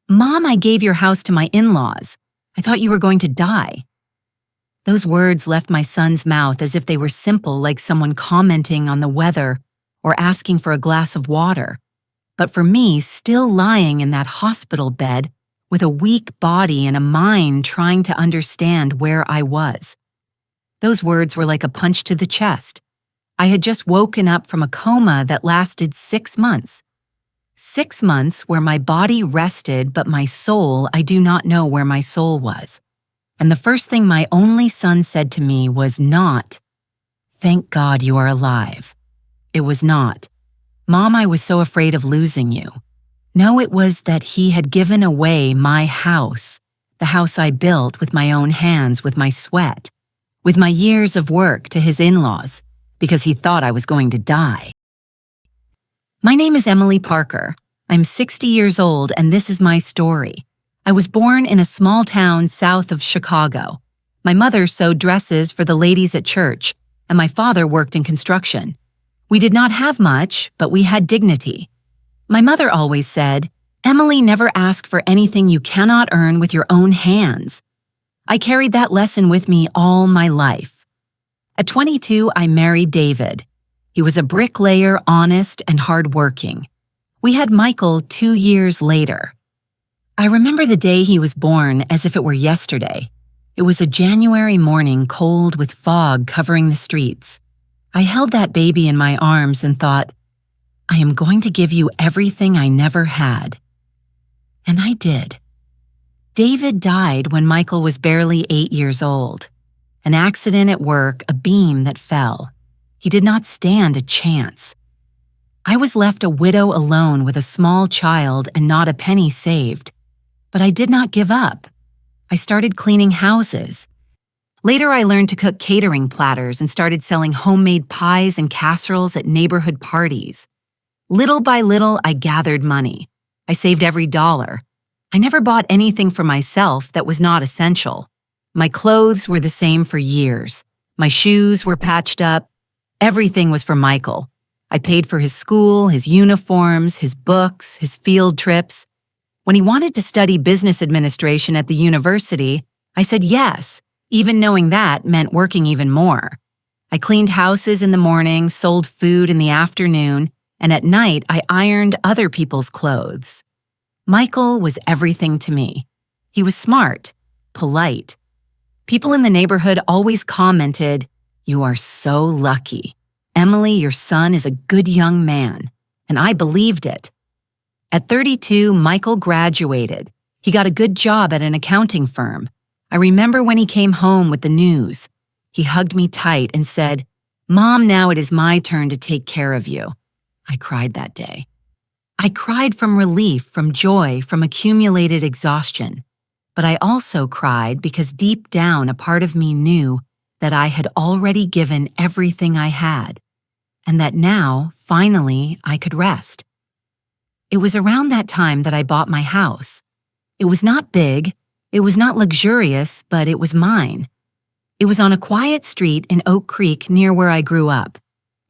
"Mom, I gave your house to my in-laws. I thought you were going to die." Those words left my son's mouth as if they were simple, like someone commenting on the weather or asking for a glass of water. But for me, still lying in that hospital bed with a weak body and a mind trying to understand where I was, those words were like a punch to the chest. I had just woken up from a coma that lasted 6 months. 6 months where my body rested, but my soul, I do not know where my soul was. And the first thing my only son said to me was not, "Thank God you are alive." It was not, "Mom, I was so afraid of losing you." No, it was that he had given away my house, the house I built with my own hands, with my sweat, with my years of work, to his in-laws, because he thought I was going to die. My name is Emily Parker. I'm 60 years old, and this is my story. I was born in a small town south of Chicago. My mother sewed dresses for the ladies at church, and my father worked in construction. We did not have much, but we had dignity. My mother always said, "Emily, never ask for anything you cannot earn with your own hands." I carried that lesson with me all my life. At 22, I married David. He was a bricklayer, honest and hardworking. We had Michael 2 years later. I remember the day he was born as if it were yesterday. It was a January morning, cold with fog covering the streets. I held that baby in my arms and thought, I am going to give you everything I never had. And I did. David died when Michael was barely 8 years old. An accident at work, a beam that fell. He did not stand a chance. I was left a widow alone with a small child and not a penny saved. But I did not give up. I started cleaning houses. Later, I learned to cook catering platters and started selling homemade pies and casseroles at neighborhood parties. Little by little, I gathered money. I saved every dollar. I never bought anything for myself that was not essential. My clothes were the same for years. My shoes were patched up. Everything was for Michael. I paid for his school, his uniforms, his books, his field trips. When he wanted to study business administration at the university, I said yes, even knowing that meant working even more. I cleaned houses in the morning, sold food in the afternoon, and at night I ironed other people's clothes. Michael was everything to me. He was smart, polite. People in the neighborhood always commented, "You are so lucky. Emily, your son is a good young man." And I believed it. At 32, Michael graduated. He got a good job at an accounting firm. I remember when he came home with the news. He hugged me tight and said, "Mom, now it is my turn to take care of you." I cried that day. I cried from relief, from joy, from accumulated exhaustion. But I also cried because deep down a part of me knew that I had already given everything I had, and that now, finally, I could rest. It was around that time that I bought my house. It was not big, it was not luxurious, but it was mine. It was on a quiet street in Oak Creek near where I grew up.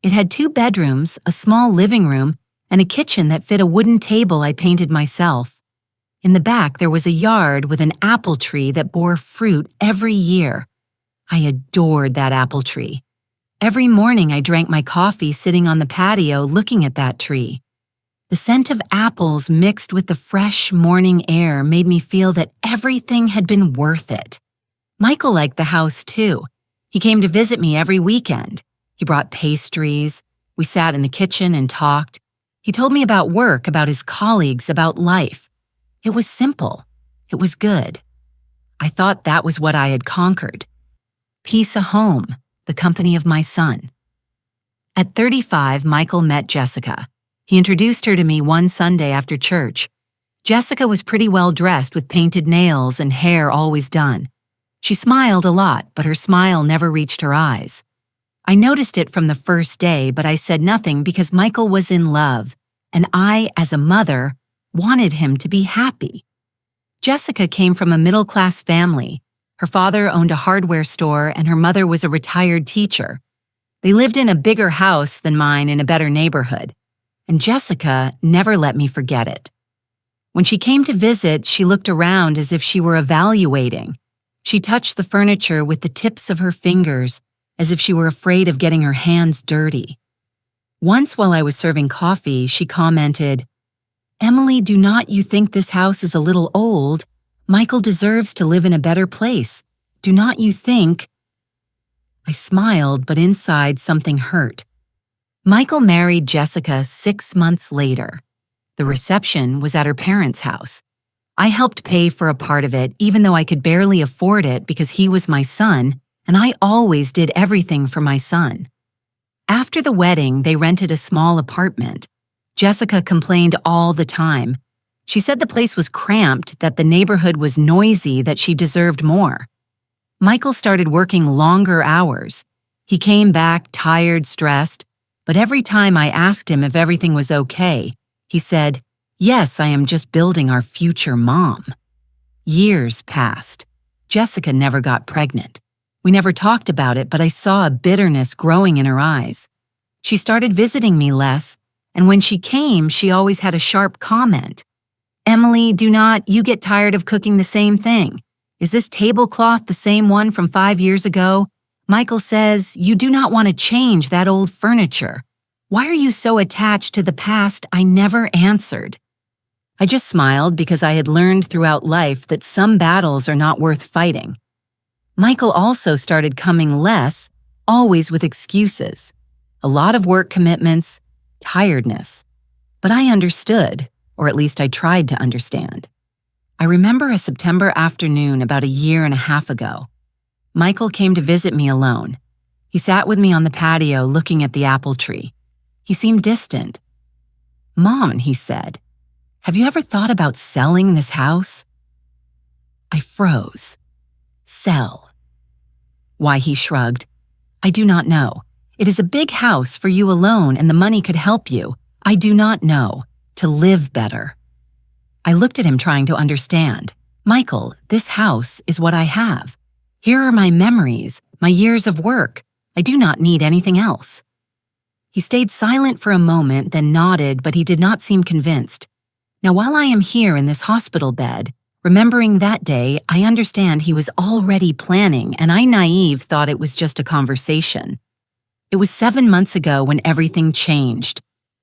It had 2 bedrooms, a small living room, and a kitchen that fit a wooden table I painted myself. In the back, there was a yard with an apple tree that bore fruit every year. I adored that apple tree. Every morning I drank my coffee sitting on the patio looking at that tree. The scent of apples mixed with the fresh morning air made me feel that everything had been worth it. Michael liked the house too. He came to visit me every weekend. He brought pastries. We sat in the kitchen and talked. He told me about work, about his colleagues, about life. It was simple. It was good. I thought that was what I had conquered. Peace, a home, the company of my son. At 35, Michael met Jessica. He introduced her to me one Sunday after church. Jessica was pretty well dressed with painted nails and hair always done. She smiled a lot, but her smile never reached her eyes. I noticed it from the first day, but I said nothing because Michael was in love, and I, as a mother, wanted him to be happy. Jessica came from a middle-class family. Her father owned a hardware store and her mother was a retired teacher. They lived in a bigger house than mine in a better neighborhood, and Jessica never let me forget it. When she came to visit, she looked around as if she were evaluating. She touched the furniture with the tips of her fingers, as if she were afraid of getting her hands dirty. Once while I was serving coffee, she commented, "Emily, do not you think this house is a little old? Michael deserves to live in a better place. Do not you think?" I smiled, but inside something hurt. Michael married Jessica 6 months later. The reception was at her parents' house. I helped pay for a part of it, even though I could barely afford it because he was my son, and I always did everything for my son. After the wedding, they rented a small apartment. Jessica complained all the time. She said the place was cramped, that the neighborhood was noisy, that she deserved more. Michael started working longer hours. He came back tired, stressed, but every time I asked him if everything was okay, he said, "Yes, I am just building our future mom." Years passed. Jessica never got pregnant. We never talked about it, but I saw a bitterness growing in her eyes. She started visiting me less, and when she came, she always had a sharp comment. "Emily, do not you get tired of cooking the same thing? Is this tablecloth the same one from 5 years ago? Michael says you do not want to change that old furniture. Why are you so attached to the past?" I never answered. I just smiled because I had learned throughout life that some battles are not worth fighting. Michael also started coming less, always with excuses. A lot of work commitments, tiredness. But I understood, or at least I tried to understand. I remember a September afternoon about a year and a half ago. Michael came to visit me alone. He sat with me on the patio looking at the apple tree. He seemed distant. "Mom," he said, "have you ever thought about selling this house?" I froze. Sell. Why, he shrugged. "I do not know. It is a big house for you alone and the money could help you. I do not know. To live better." I looked at him trying to understand. "Michael, this house is what I have. Here are my memories, my years of work. I do not need anything else." He stayed silent for a moment, then nodded, but he did not seem convinced. Now, while I am here in this hospital bed, remembering that day, I understand he was already planning, and I, naive, thought it was just a conversation. It was 7 months ago when everything changed.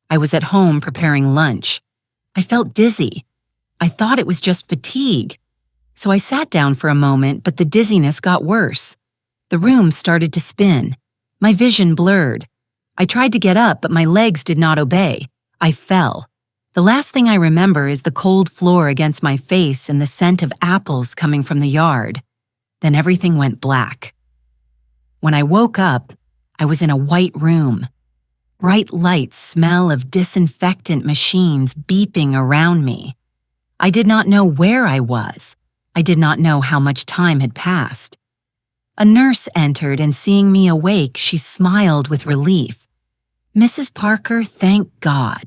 I was at home preparing lunch. I felt dizzy. I thought it was just fatigue. So I sat down for a moment, but the dizziness got worse. The room started to spin. My vision blurred. I tried to get up, but my legs did not obey. I fell. The last thing I remember is the cold floor against my face and the scent of apples coming from the yard. Then everything went black. When I woke up, I was in a white room. Bright lights, smell of disinfectant machines beeping around me. I did not know where I was. I did not know how much time had passed. A nurse entered, and seeing me awake, she smiled with relief. "Mrs. Parker, thank God.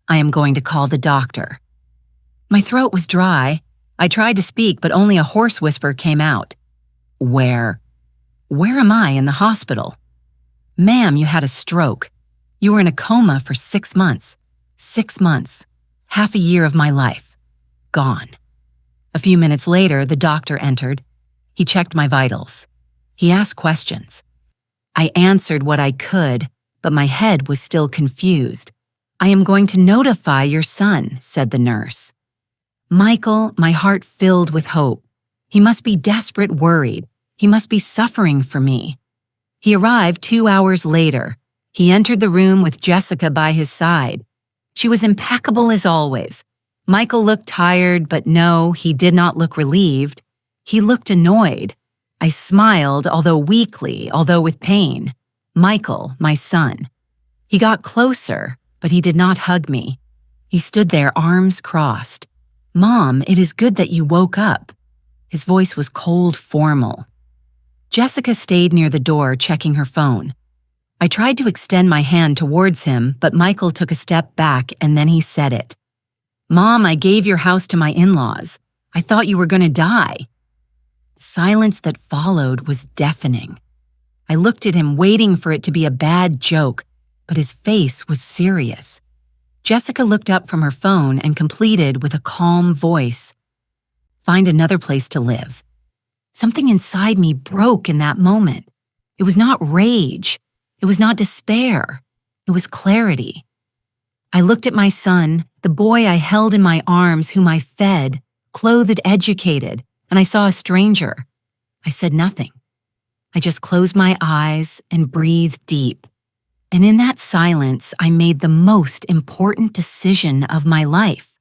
I am going to call the doctor." My throat was dry. I tried to speak, but only a hoarse whisper came out. Where am I in the hospital?" "Ma'am, you had a stroke. You were in a coma for 6 months. 6 months. Half a year of my life. Gone." A few minutes later, the doctor entered. He checked my vitals. He asked questions. I answered what I could, but my head was still confused. "I am going to notify your son," said the nurse. Michael, my heart filled with hope. He must be desperate, worried. He must be suffering for me. He arrived 2 hours later. He entered the room with Jessica by his side. She was impeccable as always. Michael looked tired, but no, he did not look relieved. He looked annoyed. I smiled, although weakly, although with pain. Michael, my son. He got closer, but he did not hug me. He stood there, arms crossed. "Mom, it is good that you woke up." His voice was cold, formal. Jessica stayed near the door, checking her phone. I tried to extend my hand towards him, but Michael took a step back, and then he said it. "Mom, I gave your house to my in-laws. I thought you were going to die." The silence that followed was deafening. I looked at him, waiting for it to be a bad joke, but his face was serious. Jessica looked up from her phone and completed with a calm voice, "Find another place to live." Something inside me broke in that moment. It was not rage. It was not despair. It was clarity. I looked at my son, the boy I held in my arms, whom I fed, clothed, educated, and I saw a stranger. I said nothing. I just closed my eyes and breathed deep. And in that silence, I made the most important decision of my life.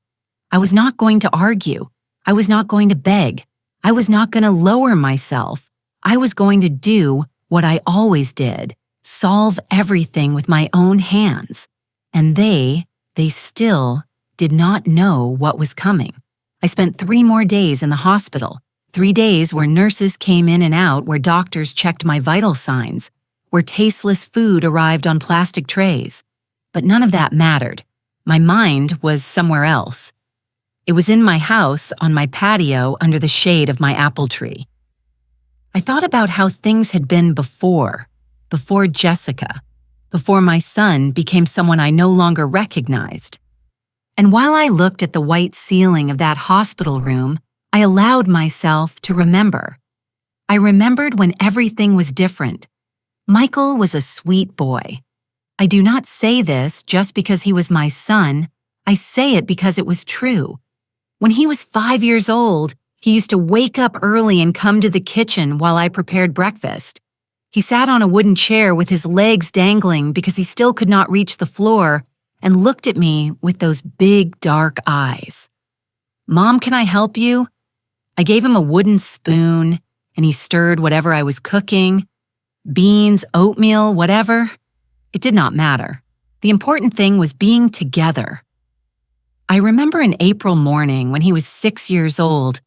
I was not going to argue. I was not going to beg. I was not going to lower myself. I was going to do what I always did, solve everything with my own hands. And they still did not know what was coming. I spent 3 more days in the hospital, 3 days where nurses came in and out, where doctors checked my vital signs, where tasteless food arrived on plastic trays. But none of that mattered. My mind was somewhere else. It was in my house, on my patio, under the shade of my apple tree. I thought about how things had been before Jessica, before my son became someone I no longer recognized. And while I looked at the white ceiling of that hospital room, I allowed myself to remember. I remembered when everything was different. Michael was a sweet boy. I do not say this just because he was my son. I say it because it was true. When he was 5 years old, he used to wake up early and come to the kitchen while I prepared breakfast. He sat on a wooden chair with his legs dangling because he still could not reach the floor and looked at me with those big, dark eyes. "Mom, can I help you?" I gave him a wooden spoon, and he stirred whatever I was cooking. Beans, oatmeal, whatever. It did not matter. The important thing was being together. I remember an April morning when he was 6 years old.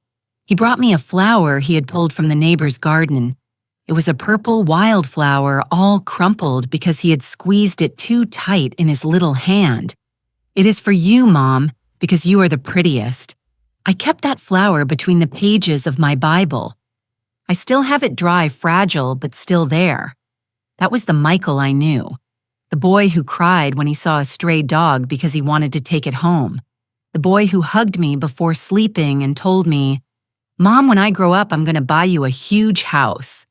He brought me a flower he had pulled from the neighbor's garden. It was a purple wildflower, all crumpled because he had squeezed it too tight in his little hand. "It is for you, Mom, because you are the prettiest." I kept that flower between the pages of my Bible. I still have it dry, fragile, but still there. That was the Michael I knew. The boy who cried when he saw a stray dog because he wanted to take it home. The boy who hugged me before sleeping and told me, "Mom, when I grow up, I'm going to buy you a huge house."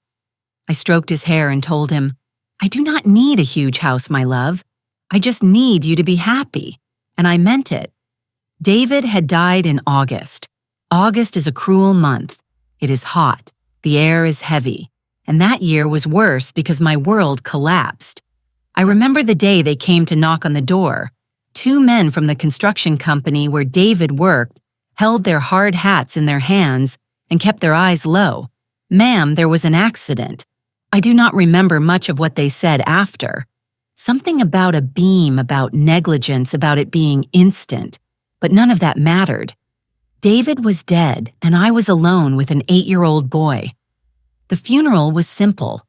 I stroked his hair and told him, "I do not need a huge house, my love. I just need you to be happy." And I meant it. David had died in August. August is a cruel month. It is hot. The air is heavy. And that year was worse because my world collapsed. I remember the day they came to knock on the door. 2 men from the construction company where David worked held their hard hats in their hands and kept their eyes low. "Ma'am, there was an accident." I do not remember much of what they said after. Something about a beam, about negligence, about it being instant. But none of that mattered. David was dead, and I was alone with an 8-year-old boy. The funeral was simple.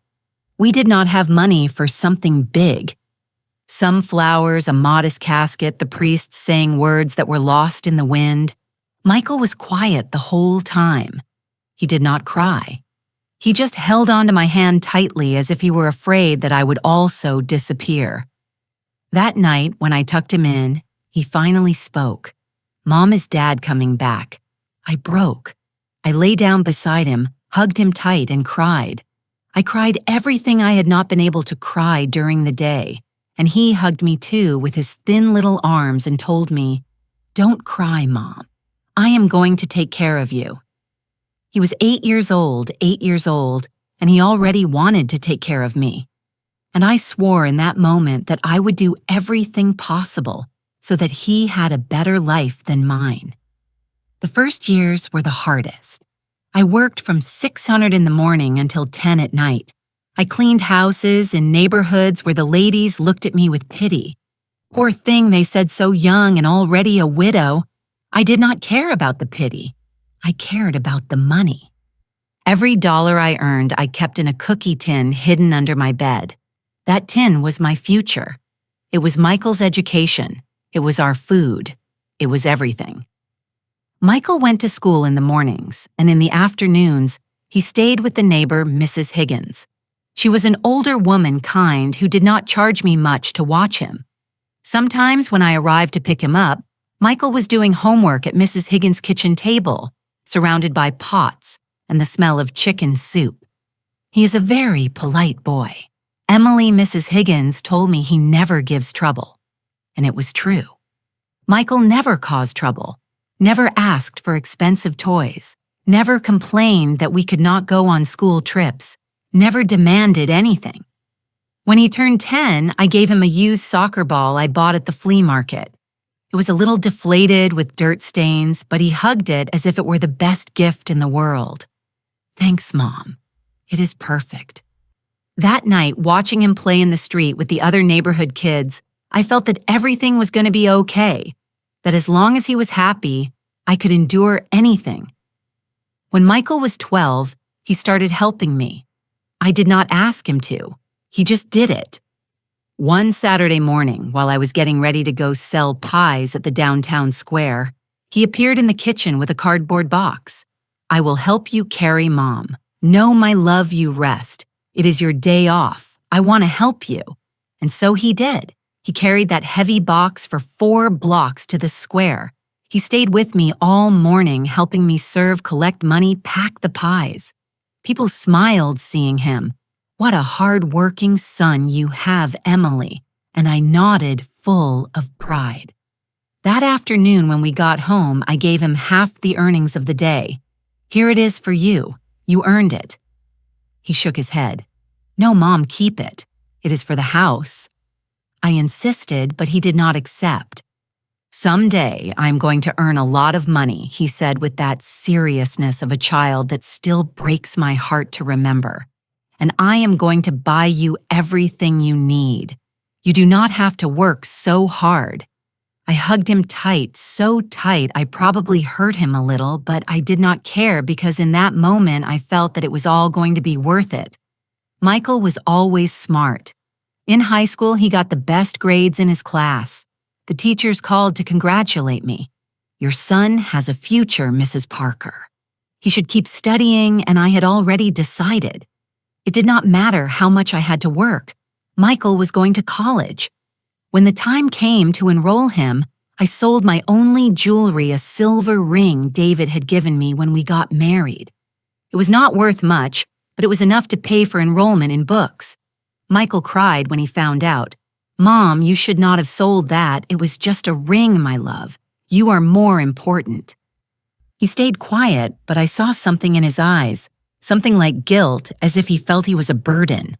We did not have money for something big. Some flowers, a modest casket, the priest saying words that were lost in the wind. Michael was quiet the whole time. He did not cry. He just held onto my hand tightly as if he were afraid that I would also disappear. That night, when I tucked him in, he finally spoke. "Mom, is Dad coming back?" I broke. I lay down beside him, hugged him tight, and cried. I cried everything I had not been able to cry during the day, and he hugged me too with his thin little arms and told me, "Don't cry, Mom. I am going to take care of you." He was 8 years old, and he already wanted to take care of me. And I swore in that moment that I would do everything possible so that he had a better life than mine. The first years were the hardest. I worked from 600 in the morning until 10 at night. I cleaned houses in neighborhoods where the ladies looked at me with pity. "Poor thing," they said, "so young and already a widow." I did not care about the pity. I cared about the money. Every dollar I earned, I kept in a cookie tin hidden under my bed. That tin was my future. It was Michael's education. It was our food. It was everything. Michael went to school in the mornings, and in the afternoons, he stayed with the neighbor, Mrs. Higgins. She was an older woman, kind, who did not charge me much to watch him. Sometimes when I arrived to pick him up, Michael was doing homework at Mrs. Higgins' kitchen table, surrounded by pots and the smell of chicken soup. He is a very polite boy. Emily, Mrs. Higgins, told me he never gives trouble, and it was true. Michael never caused trouble, never asked for expensive toys, never complained that we could not go on school trips, never demanded anything. When he turned 10, I gave him a used soccer ball I bought at the flea market. It was a little deflated with dirt stains, but he hugged it as if it were the best gift in the world. Thanks, Mom. It is perfect. That night, watching him play in the street with the other neighborhood kids, I felt that everything was going to be okay, that as long as he was happy, I could endure anything. When Michael was 12, he started helping me. I did not ask him to. He just did it. One Saturday morning, while I was getting ready to go sell pies at the downtown square, he appeared in the kitchen with a cardboard box. I will help you carry Mom. Know my love you rest. It is your day off. I want to help you. And so he did. He carried that heavy box for 4 blocks to the square. He stayed with me all morning, helping me serve, collect money, pack the pies. People smiled seeing him. What a hard-working son you have, Emily. And I nodded full of pride. That afternoon when we got home, I gave him half the earnings of the day. Here it is for you. You earned it. He shook his head. No, Mom, keep it. It is for the house. I insisted, but he did not accept. Someday I'm going to earn a lot of money, he said with that seriousness of a child that still breaks my heart to remember. And I am going to buy you everything you need. You do not have to work so hard. I hugged him tight, so tight I probably hurt him a little, but I did not care because in that moment I felt that it was all going to be worth it. Michael was always smart. In high school, he got the best grades in his class. The teachers called to congratulate me. Your son has a future, Mrs. Parker. He should keep studying, and I had already decided. It did not matter how much I had to work. Michael was going to college. When the time came to enroll him, I sold my only jewelry, a silver ring David had given me when we got married. It was not worth much, but it was enough to pay for enrollment in books. Michael cried when he found out. Mom, you should not have sold that. It was just a ring, my love. You are more important. He stayed quiet, but I saw something in his eyes. Something like guilt, as if he felt he was a burden.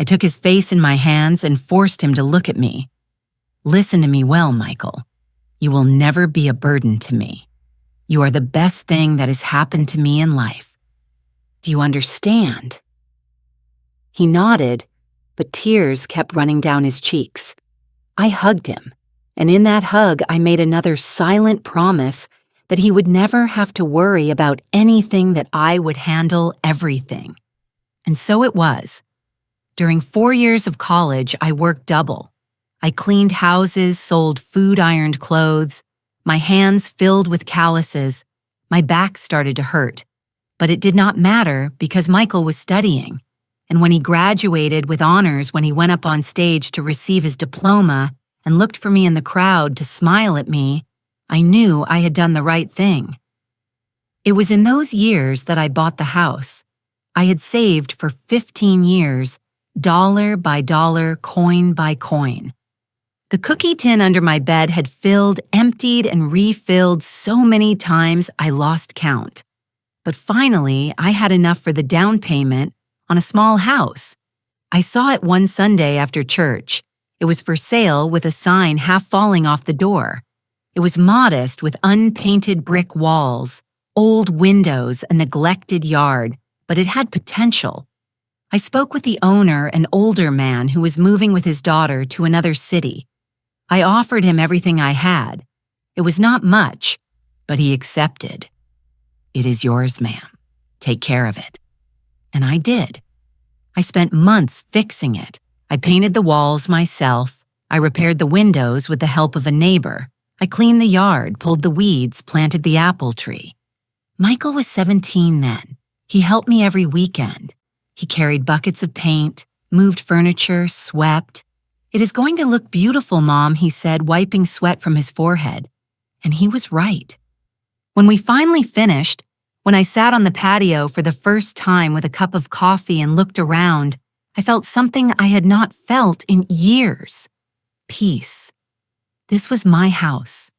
I took his face in my hands and forced him to look at me. Listen to me well, Michael. You will never be a burden to me. You are the best thing that has happened to me in life. Do you understand? He nodded, but tears kept running down his cheeks. I hugged him, and in that hug I made another silent promise that he would never have to worry about anything, that I would handle everything. And so it was. During 4 years of college, I worked double. I cleaned houses, sold food-ironed clothes. My hands filled with calluses. My back started to hurt. But it did not matter because Michael was studying. And when he graduated with honors, when he went up on stage to receive his diploma and looked for me in the crowd to smile at me, I knew I had done the right thing. It was in those years that I bought the house. I had saved for 15 years, dollar by dollar, coin by coin. The cookie tin under my bed had filled, emptied, and refilled so many times I lost count. But finally, I had enough for the down payment on a small house. I saw it one Sunday after church. It was for sale with a sign half falling off the door. It was modest with unpainted brick walls, old windows, a neglected yard, but it had potential. I spoke with the owner, an older man who was moving with his daughter to another city. I offered him everything I had. It was not much, but he accepted. It is yours, ma'am. Take care of it. And I did. I spent months fixing it. I painted the walls myself. I repaired the windows with the help of a neighbor. I cleaned the yard, pulled the weeds, planted the apple tree. Michael was 17 then. He helped me every weekend. He carried buckets of paint, moved furniture, swept. "It is going to look beautiful, Mom," he said, wiping sweat from his forehead. And he was right. When we finally finished, when I sat on the patio for the first time with a cup of coffee and looked around, I felt something I had not felt in years. Peace. This was my house,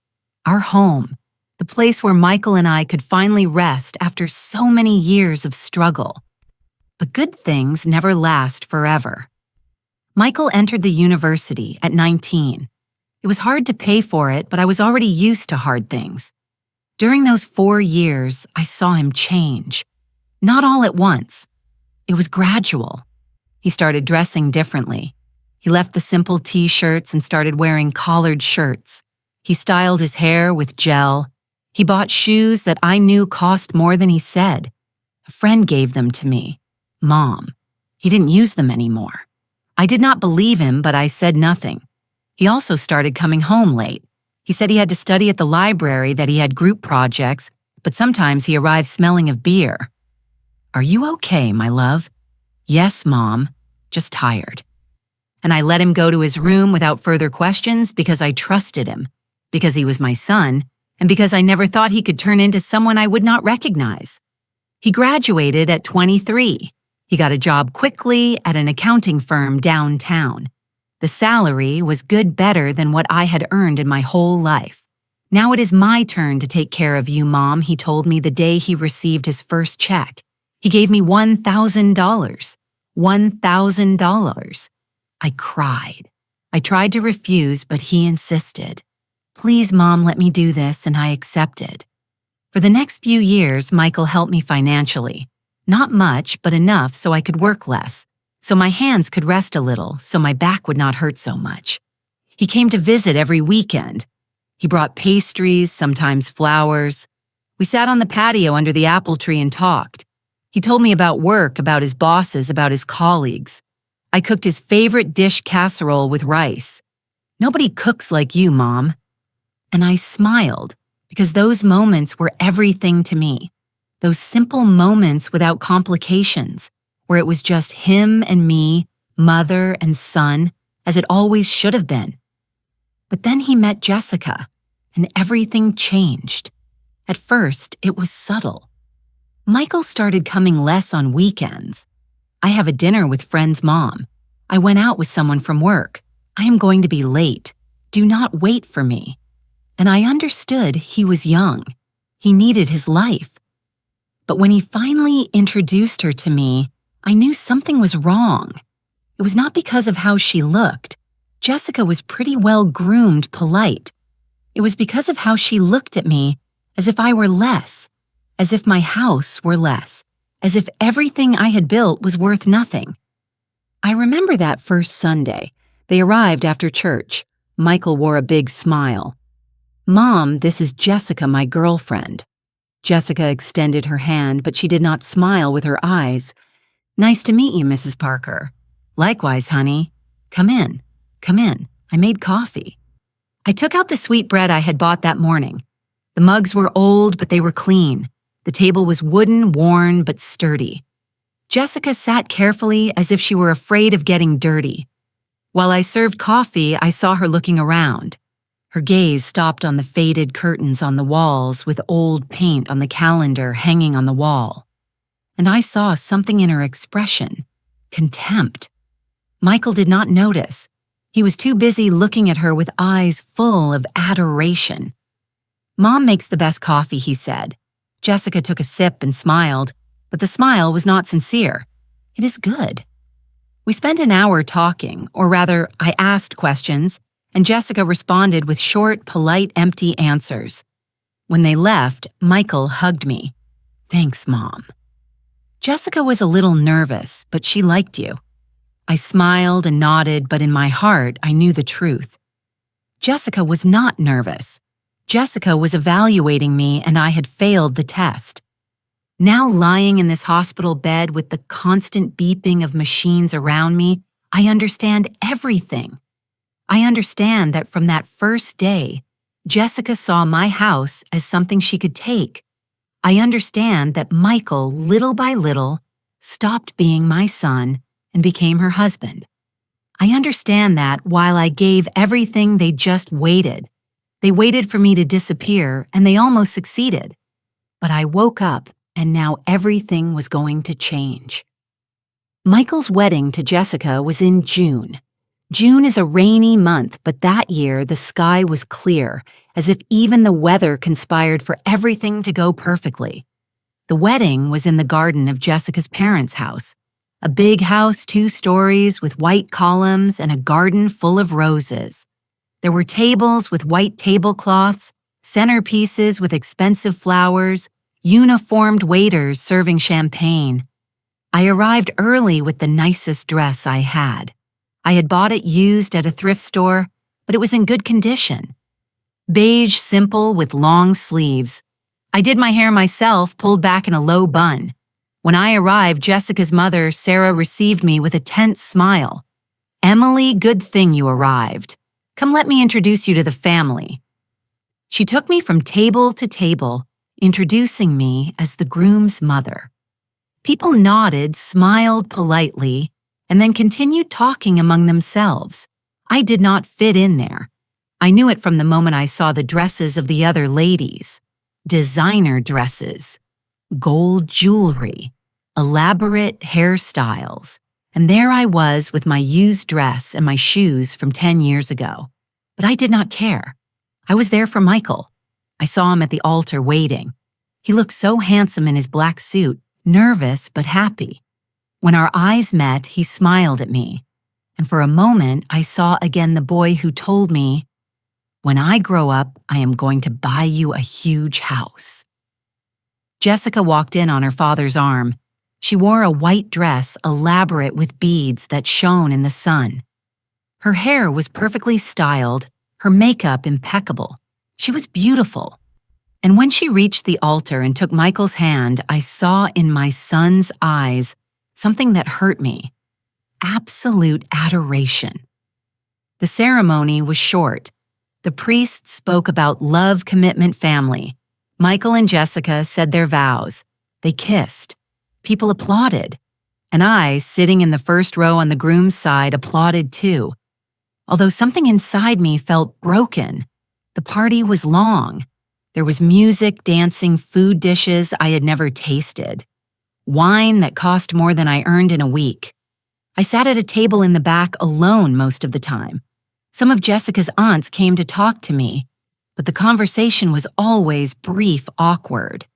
our home, the place where Michael and I could finally rest after so many years of struggle. But good things never last forever. Michael entered the university at 19. It was hard to pay for it, but I was already used to hard things. During those 4 years, I saw him change. Not all at once. It was gradual. He started dressing differently. He left the simple t-shirts and started wearing collared shirts. He styled his hair with gel. He bought shoes that I knew cost more than he said. A friend gave them to me. Mom. He didn't use them anymore. I did not believe him, but I said nothing. He also started coming home late. He said he had to study at the library, that he had group projects, but sometimes he arrived smelling of beer. "Are you okay, my love?" "Yes, Mom, just tired." And I let him go to his room without further questions because I trusted him, because he was my son, and because I never thought he could turn into someone I would not recognize. He graduated at 23. He got a job quickly at an accounting firm downtown. The salary was good, better than what I had earned in my whole life. "Now it is my turn to take care of you, Mom," he told me the day he received his first check. He gave me $1,000. $1,000. I cried. I tried to refuse, but he insisted. "Please, Mom, let me do this," and I accepted. For the next few years, Michael helped me financially. Not much, but enough so I could work less, so my hands could rest a little, so my back would not hurt so much. He came to visit every weekend. He brought pastries, sometimes flowers. We sat on the patio under the apple tree and talked. He told me about work, about his bosses, about his colleagues. I cooked his favorite dish, casserole with rice. "Nobody cooks like you, Mom." And I smiled, because those moments were everything to me. Those simple moments without complications, where it was just him and me, mother and son, as it always should have been. But then he met Jessica, and everything changed. At first, it was subtle. Michael started coming less on weekends. I have a dinner with friend's mom. I went out with someone from work. I am going to be late. Do not wait for me. And I understood he was young. He needed his life. But when he finally introduced her to me, I knew something was wrong. It was not because of how she looked. Jessica was pretty well groomed, polite. It was because of how she looked at me, as if I were less, as if my house were less, as if everything I had built was worth nothing. I remember that first Sunday. They arrived after church. Michael wore a big smile. "Mom, this is Jessica, my girlfriend." Jessica extended her hand, but she did not smile with her eyes. "Nice to meet you, Mrs. Parker." "Likewise, honey. Come in. Come in. I made coffee." I took out the sweetbread I had bought that morning. The mugs were old, but they were clean. The table was wooden, worn, but sturdy. Jessica sat carefully as if she were afraid of getting dirty. While I served coffee, I saw her looking around. Her gaze stopped on the faded curtains on the walls with old paint on the calendar hanging on the wall. And I saw something in her expression, contempt. Michael did not notice. He was too busy looking at her with eyes full of adoration. "Mom makes the best coffee," he said. Jessica took a sip and smiled, but the smile was not sincere. "It is good." We spent an hour talking, or rather, I asked questions, and Jessica responded with short, polite, empty answers. When they left, Michael hugged me. "Thanks, Mom." Jessica was a little nervous, but she liked you. I smiled and nodded, but in my heart, I knew the truth. Jessica was not nervous. Jessica was evaluating me, and I had failed the test. Now lying in this hospital bed with the constant beeping of machines around me, I understand everything. I understand that from that first day, Jessica saw my house as something she could take. I understand that Michael, little by little, stopped being my son and became her husband. I understand that while I gave everything, they just waited. They waited for me to disappear, and they almost succeeded. But I woke up, and now everything was going to change. Michael's wedding to Jessica was in June. June is a rainy month, but that year the sky was clear, as if even the weather conspired for everything to go perfectly. The wedding was in the garden of Jessica's parents' house. A big house, 2 stories, with white columns and a garden full of roses. There were tables with white tablecloths, centerpieces with expensive flowers, uniformed waiters serving champagne. I arrived early with the nicest dress I had. I had bought it used at a thrift store, but it was in good condition. Beige simple with long sleeves. I did my hair myself, pulled back in a low bun. When I arrived, Jessica's mother, Sarah, received me with a tense smile. "Emily, good thing you arrived. Come, let me introduce you to the family." She took me from table to table, introducing me as the groom's mother. People nodded, smiled politely, and then continued talking among themselves. I did not fit in there. I knew it from the moment I saw the dresses of the other ladies. Designer dresses, gold jewelry, elaborate hairstyles, and there I was with my used dress and my shoes from 10 years ago. But I did not care. I was there for Michael. I saw him at the altar waiting. He looked so handsome in his black suit, nervous but happy. When our eyes met, he smiled at me, and for a moment I saw again the boy who told me, "When I grow up, I am going to buy you a huge house." Jessica walked in on her father's arm. She wore a white dress elaborate with beads that shone in the sun. Her hair was perfectly styled, her makeup impeccable. She was beautiful. And when she reached the altar and took Michael's hand, I saw in my son's eyes something that hurt me. Absolute adoration. The ceremony was short. The priest spoke about love, commitment, family. Michael and Jessica said their vows. They kissed. People applauded. And I, sitting in the first row on the groom's side, applauded too. Although something inside me felt broken, the party was long. There was music, dancing, food dishes I had never tasted. Wine that cost more than I earned in a week. I sat at a table in the back alone most of the time. Some of Jessica's aunts came to talk to me, but the conversation was always brief, awkward.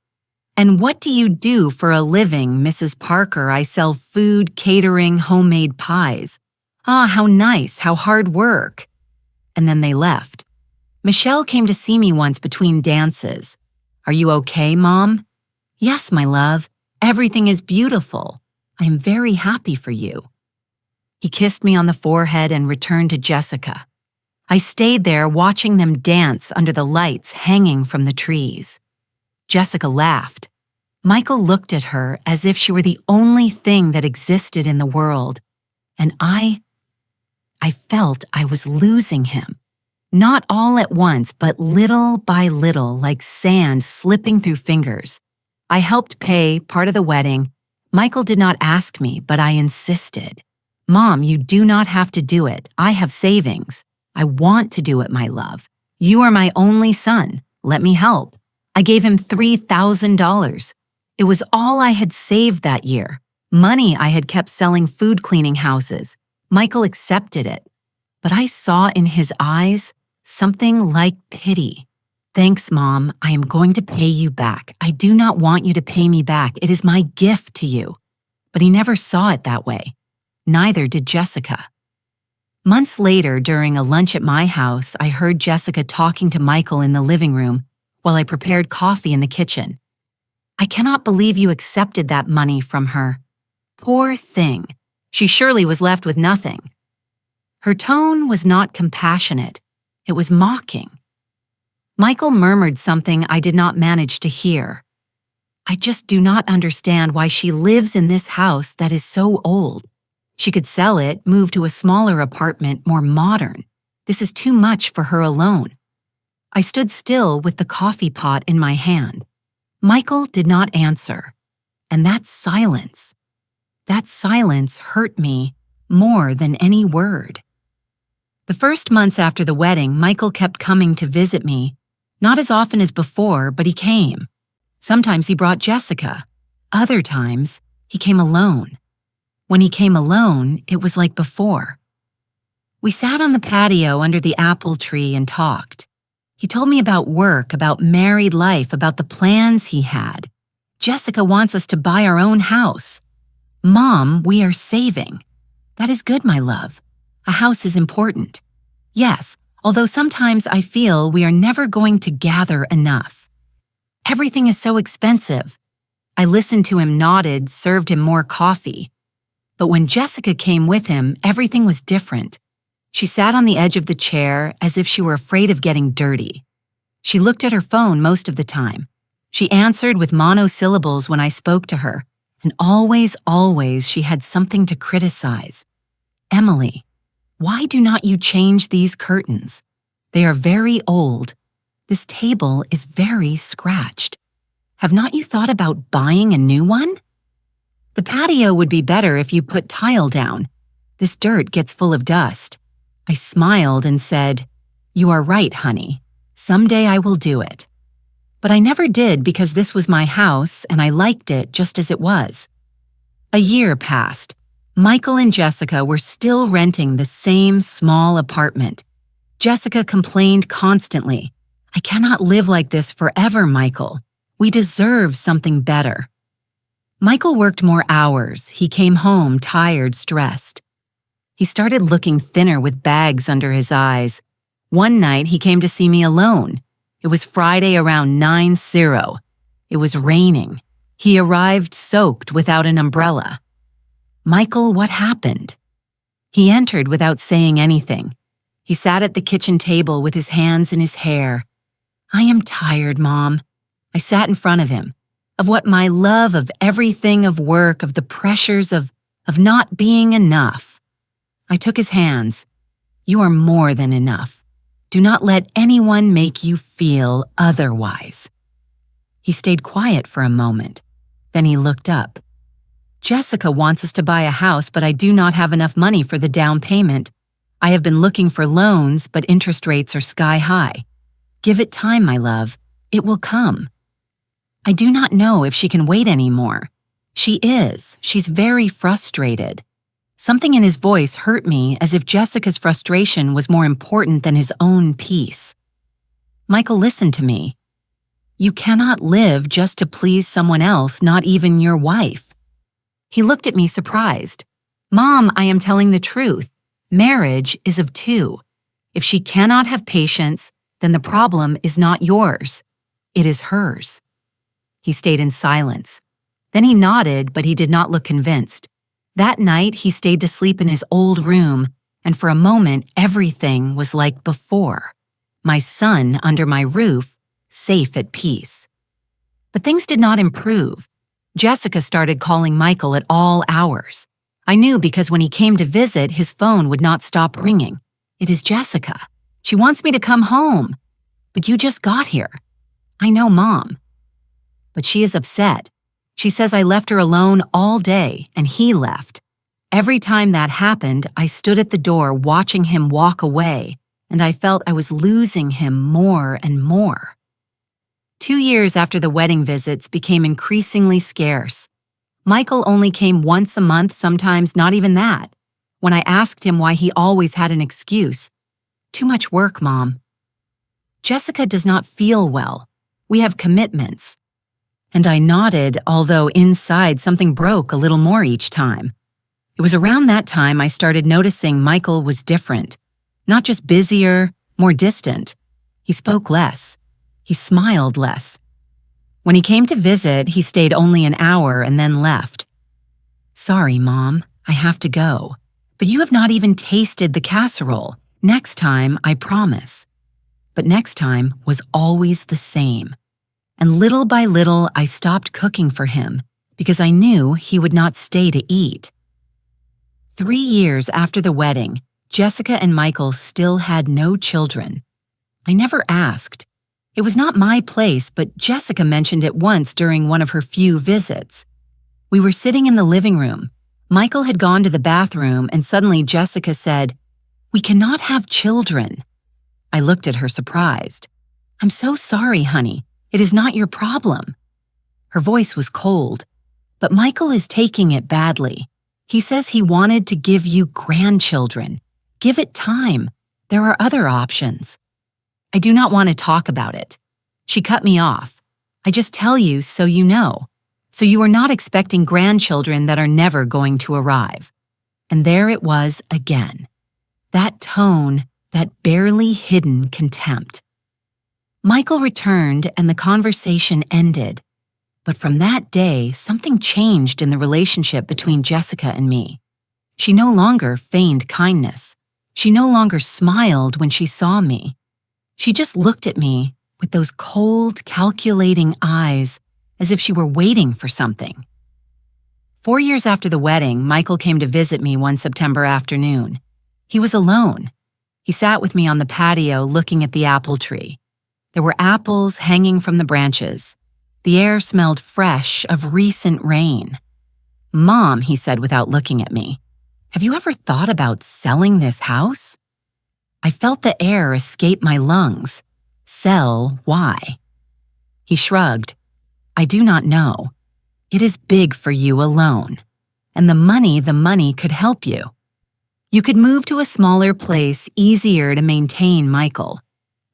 "And what do you do for a living, Mrs. Parker?" "I sell food, catering, homemade pies." "Ah, how nice, how hard work." And then they left. Michelle came to see me once between dances. "Are you okay, Mom?" "Yes, my love. Everything is beautiful. I am very happy for you." He kissed me on the forehead and returned to Jessica. I stayed there watching them dance under the lights hanging from the trees. Jessica laughed. Michael looked at her as if she were the only thing that existed in the world, and I felt I was losing him. Not all at once, but little by little, like sand slipping through fingers. I helped pay part of the wedding. Michael did not ask me, but I insisted. "Mom, you do not have to do it. I have savings. I want to do it, my love. You are my only son. Let me help." I gave him $3,000. It was all I had saved that year. Money I had kept selling food cleaning houses. Michael accepted it. But I saw in his eyes something like pity. "Thanks, Mom. I am going to pay you back. I do not want you to pay me back. It is my gift to you." But he never saw it that way. Neither did Jessica. Months later, during a lunch at my house, I heard Jessica talking to Michael in the living room while I prepared coffee in the kitchen. "I cannot believe you accepted that money from her. Poor thing. She surely was left with nothing." Her tone was not compassionate. It was mocking. Michael murmured something I did not manage to hear. "I just do not understand why she lives in this house that is so old. She could sell it, move to a smaller apartment, more modern. This is too much for her alone." I stood still with the coffee pot in my hand. Michael did not answer. And that silence hurt me more than any word. The first months after the wedding, Michael kept coming to visit me. Not as often as before, but he came. Sometimes he brought Jessica. Other times, he came alone. When he came alone, it was like before. We sat on the patio under the apple tree and talked. He told me about work, about married life, about the plans he had. Jessica wants us to buy our own house. Mom, we are saving. That is good, my love. A house is important. Yes, although sometimes I feel we are never going to gather enough. Everything is so expensive. I listened to him, nodded, served him more coffee. But when Jessica came with him, everything was different. She sat on the edge of the chair as if she were afraid of getting dirty. She looked at her phone most of the time. She answered with monosyllables when I spoke to her, and always she had something to criticize. Emily, why do not you change these curtains? They are very old. This table is very scratched. Have not you thought about buying a new one? The patio would be better if you put tile down. This dirt gets full of dust. I smiled and said, "You are right, honey. Someday I will do it." But I never did because this was my house and I liked it just as it was. A year passed. Michael and Jessica were still renting the same small apartment. Jessica complained constantly. "I cannot live like this forever, Michael. We deserve something better." Michael worked more hours. He came home tired, stressed. He started looking thinner with bags under his eyes. One night, he came to see me alone. It was Friday around 9:00. It was raining. He arrived soaked without an umbrella. "Michael, what happened?" He entered without saying anything. He sat at the kitchen table with his hands in his hair. "I am tired, Mom." I sat in front of him. Of what my love, of everything, of work, of the pressures of not being enough. I took his hands. "You are more than enough. Do not let anyone make you feel otherwise." He stayed quiet for a moment. Then he looked up. "Jessica wants us to buy a house, but I do not have enough money for the down payment. I have been looking for loans, but interest rates are sky high. Give it time, my love. It will come. I do not know if she can wait anymore. She is. She's very frustrated." Something in his voice hurt me, as if Jessica's frustration was more important than his own peace. Michael listened to me. "You cannot live just to please someone else, not even your wife." He looked at me surprised. "Mom, I am telling the truth. Marriage is of two. If she cannot have patience, then the problem is not yours. It is hers." He stayed in silence. Then he nodded, but he did not look convinced. That night, he stayed to sleep in his old room, and for a moment, everything was like before. My son under my roof, safe at peace. But things did not improve. Jessica started calling Michael at all hours. I knew because when he came to visit, his phone would not stop ringing. "It is Jessica. She wants me to come home." "But you just got here." "I know, Mom." But she is upset. She says I left her alone all day, and he left. Every time that happened, I stood at the door watching him walk away, and I felt I was losing him more and more. 2 years after the wedding visits became increasingly scarce. Michael only came once a month, sometimes not even that. When I asked him why, he always had an excuse. "Too much work, Mom." "Jessica does not feel well. We have commitments." And I nodded, although inside something broke a little more each time. It was around that time I started noticing Michael was different. Not just busier, more distant. He spoke less. He smiled less. When he came to visit, he stayed only an hour and then left. "Sorry, Mom, I have to go. But you have not even tasted the casserole. Next time, I promise." But next time was always the same. And little by little, I stopped cooking for him because I knew he would not stay to eat. 3 years after the wedding, Jessica and Michael still had no children. I never asked. It was not my place, but Jessica mentioned it once during one of her few visits. We were sitting in the living room. Michael had gone to the bathroom and suddenly Jessica said, "We cannot have children." I looked at her surprised. "I'm so sorry, honey. It is not your problem." Her voice was cold. "But Michael is taking it badly. He says he wanted to give you grandchildren. Give it time. There are other options." "I do not want to talk about it." She cut me off. "I just tell you so you know. So you are not expecting grandchildren that are never going to arrive." And there it was again. That tone, that barely hidden contempt. Michael returned and the conversation ended. But from that day, something changed in the relationship between Jessica and me. She no longer feigned kindness. She no longer smiled when she saw me. She just looked at me with those cold, calculating eyes as if she were waiting for something. 4 years after the wedding, Michael came to visit me one September afternoon. He was alone. He sat with me on the patio looking at the apple tree. There were apples hanging from the branches. The air smelled fresh of recent rain. "Mom," he said without looking at me, "have you ever thought about selling this house?" I felt the air escape my lungs. Sell, why? He shrugged. "I do not know. It is big for you alone. And the money could help you. You could move to a smaller place, easier to maintain, Michael.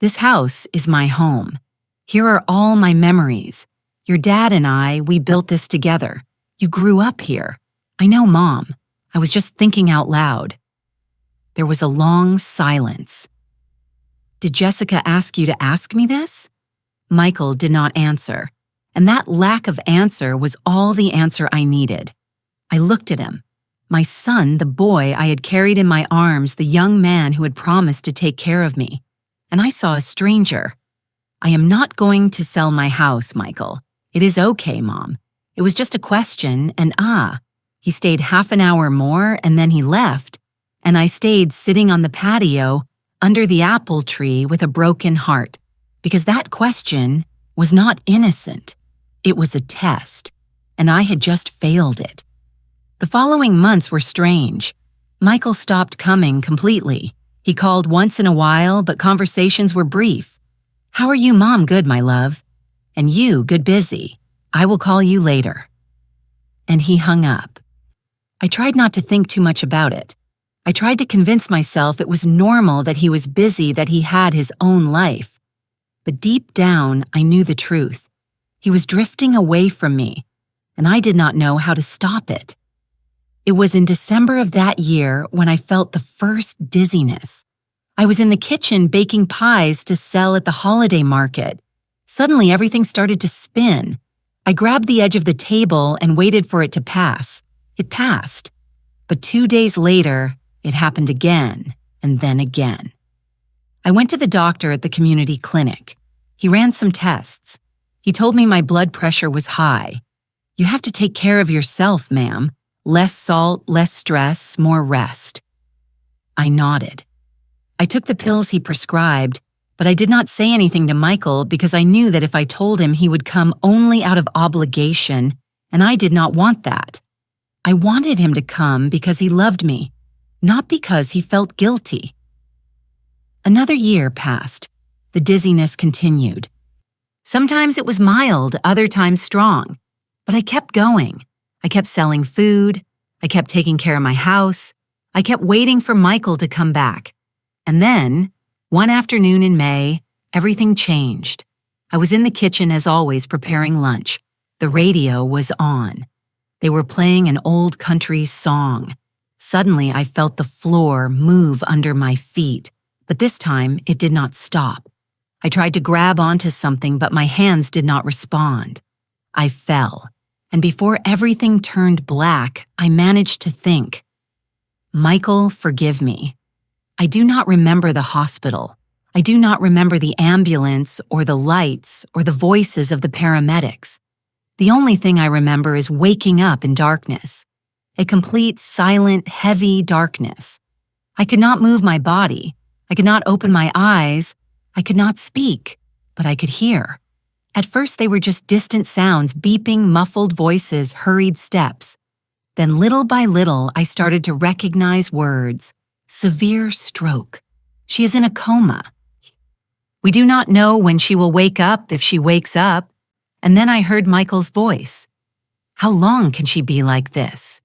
This house is my home. Here are all my memories. Your dad and I, we built this together. You grew up here. I know, Mom. I was just thinking out loud." There was a long silence. "Did Jessica ask you to ask me this?" Michael did not answer, and that lack of answer was all the answer I needed. I looked at him. My son, the boy I had carried in my arms, the young man who had promised to take care of me. And I saw a stranger. "I am not going to sell my house, Michael. It is okay, Mom. It was just a question, and he stayed half an hour more and then he left, and I stayed sitting on the patio under the apple tree with a broken heart, because that question was not innocent. It was a test, and I had just failed it. The following months were strange. Michael stopped coming completely. He called once in a while, but conversations were brief. "How are you, Mom?" "Good, my love." "And you, good, busy. I will call you later." And he hung up. I tried not to think too much about it. I tried to convince myself it was normal that he was busy, that he had his own life. But deep down, I knew the truth. He was drifting away from me, and I did not know how to stop it. It was in December of that year when I felt the first dizziness. I was in the kitchen baking pies to sell at the holiday market. Suddenly, everything started to spin. I grabbed the edge of the table and waited for it to pass. It passed. But 2 days later, it happened again, and then again. I went to the doctor at the community clinic. He ran some tests. He told me my blood pressure was high. "You have to take care of yourself, ma'am. Less salt, less stress, more rest." I nodded. I took the pills he prescribed, but I did not say anything to Michael because I knew that if I told him, he would come only out of obligation, and I did not want that. I wanted him to come because he loved me, not because he felt guilty. Another year passed. The dizziness continued. Sometimes it was mild, other times strong, but I kept going. I kept selling food. I kept taking care of my house. I kept waiting for Michael to come back. And then, one afternoon in May, everything changed. I was in the kitchen as always preparing lunch. The radio was on. They were playing an old country song. Suddenly, I felt the floor move under my feet, but this time it did not stop. I tried to grab onto something, but my hands did not respond. I fell, and before everything turned black, I managed to think, "Michael, forgive me. I do not remember the hospital. I do not remember the ambulance or the lights or the voices of the paramedics. The only thing I remember is waking up in darkness, a complete, silent, heavy darkness. I could not move my body. I could not open my eyes. I could not speak, but I could hear. At first, they were just distant sounds, beeping, muffled voices, hurried steps. Then little by little, I started to recognize words. Severe stroke. She is in a coma. We do not know when she will wake up if she wakes up. And then I heard Michael's voice. How long can she be like this?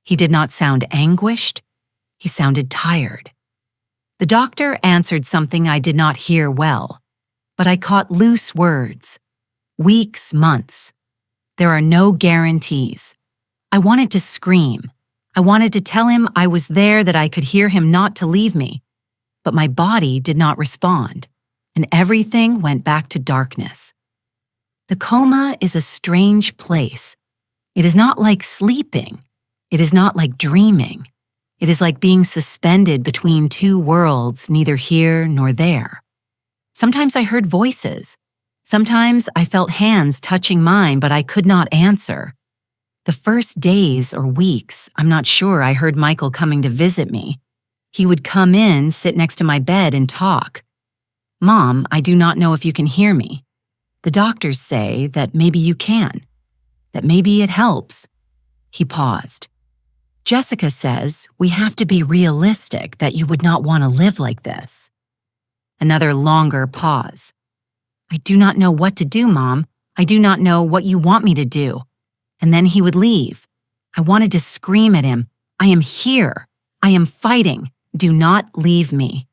He did not sound anguished. He sounded tired. The doctor answered something I did not hear well, but I caught loose words. Weeks, months. There are no guarantees. I wanted to scream. I wanted to tell him I was there, that I could hear him, not to leave me. But my body did not respond, and everything went back to darkness. The coma is a strange place. It is not like sleeping. It is not like dreaming. It is like being suspended between two worlds, neither here nor there. Sometimes I heard voices. Sometimes I felt hands touching mine, but I could not answer. The first days or weeks, I'm not sure, I heard Michael coming to visit me. He would come in, sit next to my bed, and talk. Mom, I do not know if you can hear me. The doctors say that maybe you can, that maybe it helps. He paused. Jessica says we have to be realistic, that you would not want to live like this. Another longer pause. I do not know what to do, Mom. I do not know what you want me to do. And then he would leave. I wanted to scream at him. I am here. I am fighting. Do not leave me.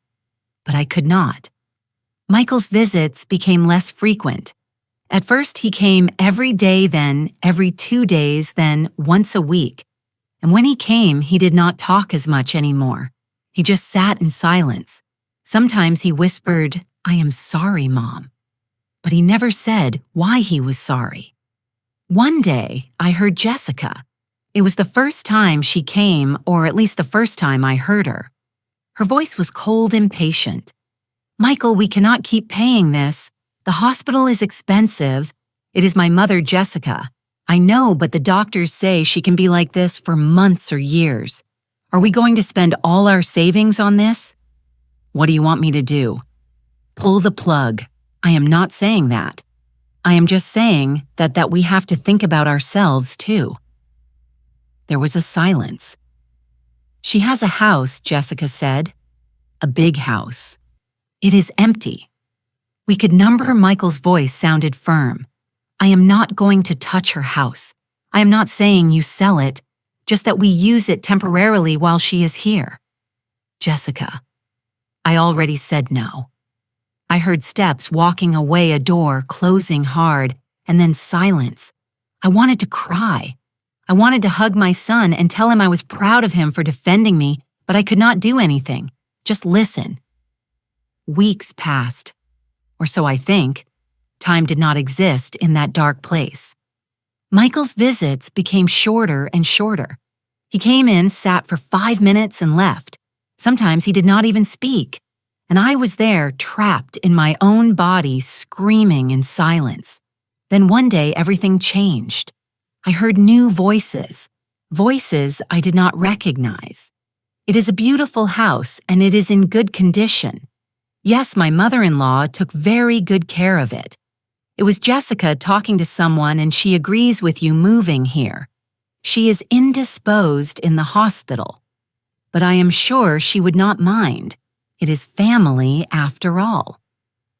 But I could not. Michael's visits became less frequent. At first, he came every day, then every 2 days, then once a week. And when he came, he did not talk as much anymore. He just sat in silence. Sometimes he whispered, I am sorry, Mom. But he never said why he was sorry. One day, I heard Jessica. It was the first time she came, or at least the first time I heard her. Her voice was cold and patient. Michael, we cannot keep paying this. The hospital is expensive. It is my mother, Jessica. I know, but the doctors say she can be like this for months or years. Are we going to spend all our savings on this? What do you want me to do? Pull the plug. I am not saying that. I am just saying that we have to think about ourselves too. There was a silence. She has a house, Jessica said. A big house. It is empty. We could number. Michael's voice sounded firm. I am not going to touch her house. I am not saying you sell it, just that we use it temporarily while she is here. Jessica. I already said no. I heard steps walking away, a door closing hard, and then silence. I wanted to cry. I wanted to hug my son and tell him I was proud of him for defending me, but I could not do anything. Just listen. Weeks passed, or so I think. Time did not exist in that dark place. Michael's visits became shorter and shorter. He came in, sat for 5 minutes, and left. Sometimes he did not even speak. And I was there, trapped in my own body, screaming in silence. Then one day, everything changed. I heard new voices, voices I did not recognize. It is a beautiful house, and it is in good condition. Yes, my mother-in-law took very good care of it. It was Jessica talking to someone, and she agrees with you moving here. She is indisposed in the hospital. But I am sure she would not mind. It is family after all.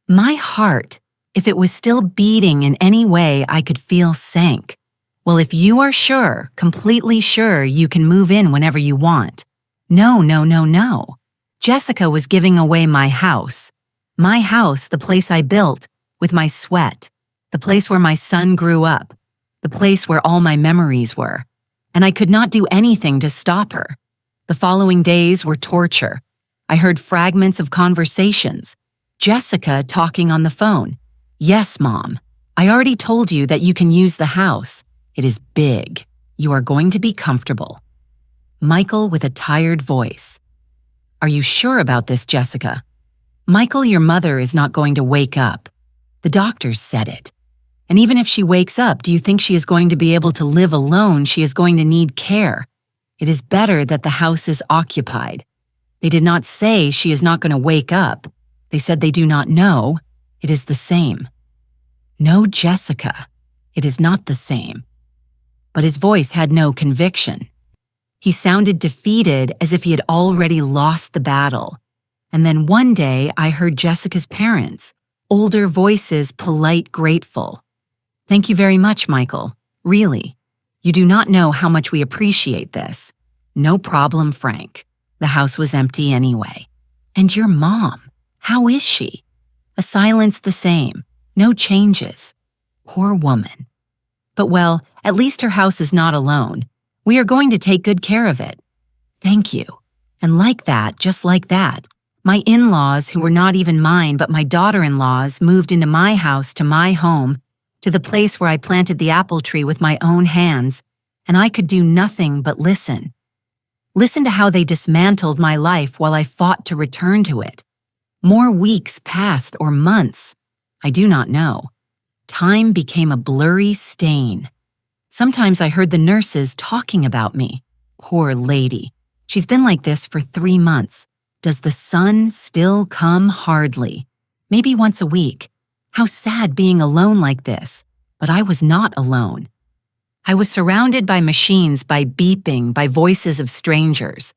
My heart, if it was still beating in any way I could feel, sank. Well, if you are sure, completely sure, you can move in whenever you want. No, no, no, no. Jessica was giving away my house. My house, the place I built, with my sweat. The place where my son grew up. The place where all my memories were. And I could not do anything to stop her. The following days were torture. I heard fragments of conversations. Jessica talking on the phone. Yes, Mom. I already told you that you can use the house. It is big. You are going to be comfortable. Michael with a tired voice. Are you sure about this, Jessica? Michael, your mother is not going to wake up. The doctors said it. And even if she wakes up, do you think she is going to be able to live alone? She is going to need care. It is better that the house is occupied. They did not say she is not going to wake up. They said they do not know. It is the same. No, Jessica, it is not the same. but his voice had no conviction. He sounded defeated, as if he had already lost the battle. And then one day I heard Jessica's parents, older voices, polite, grateful. "Thank you very much, Michael. Really. You do not know how much we appreciate this." "No problem, Frank. The house was empty anyway." "And your mom, how is she?" A silence the same. No changes. Poor woman. "But well, at least her house is not alone. We are going to take good care of it." "Thank you." And like that, just like that, my in-laws, who were not even mine but my daughter-in-laws, moved into my house, to my home, to the place where I planted the apple tree with my own hands, and I could do nothing but listen. Listen to how they dismantled my life while I fought to return to it. More weeks passed, or months. I do not know. Time became a blurry stain. Sometimes I heard the nurses talking about me. Poor lady. She's been like this for 3 months. Does the sun still come? Hardly. Maybe once a week. How sad being alone like this. But I was not alone. I was surrounded by machines, by beeping, by voices of strangers.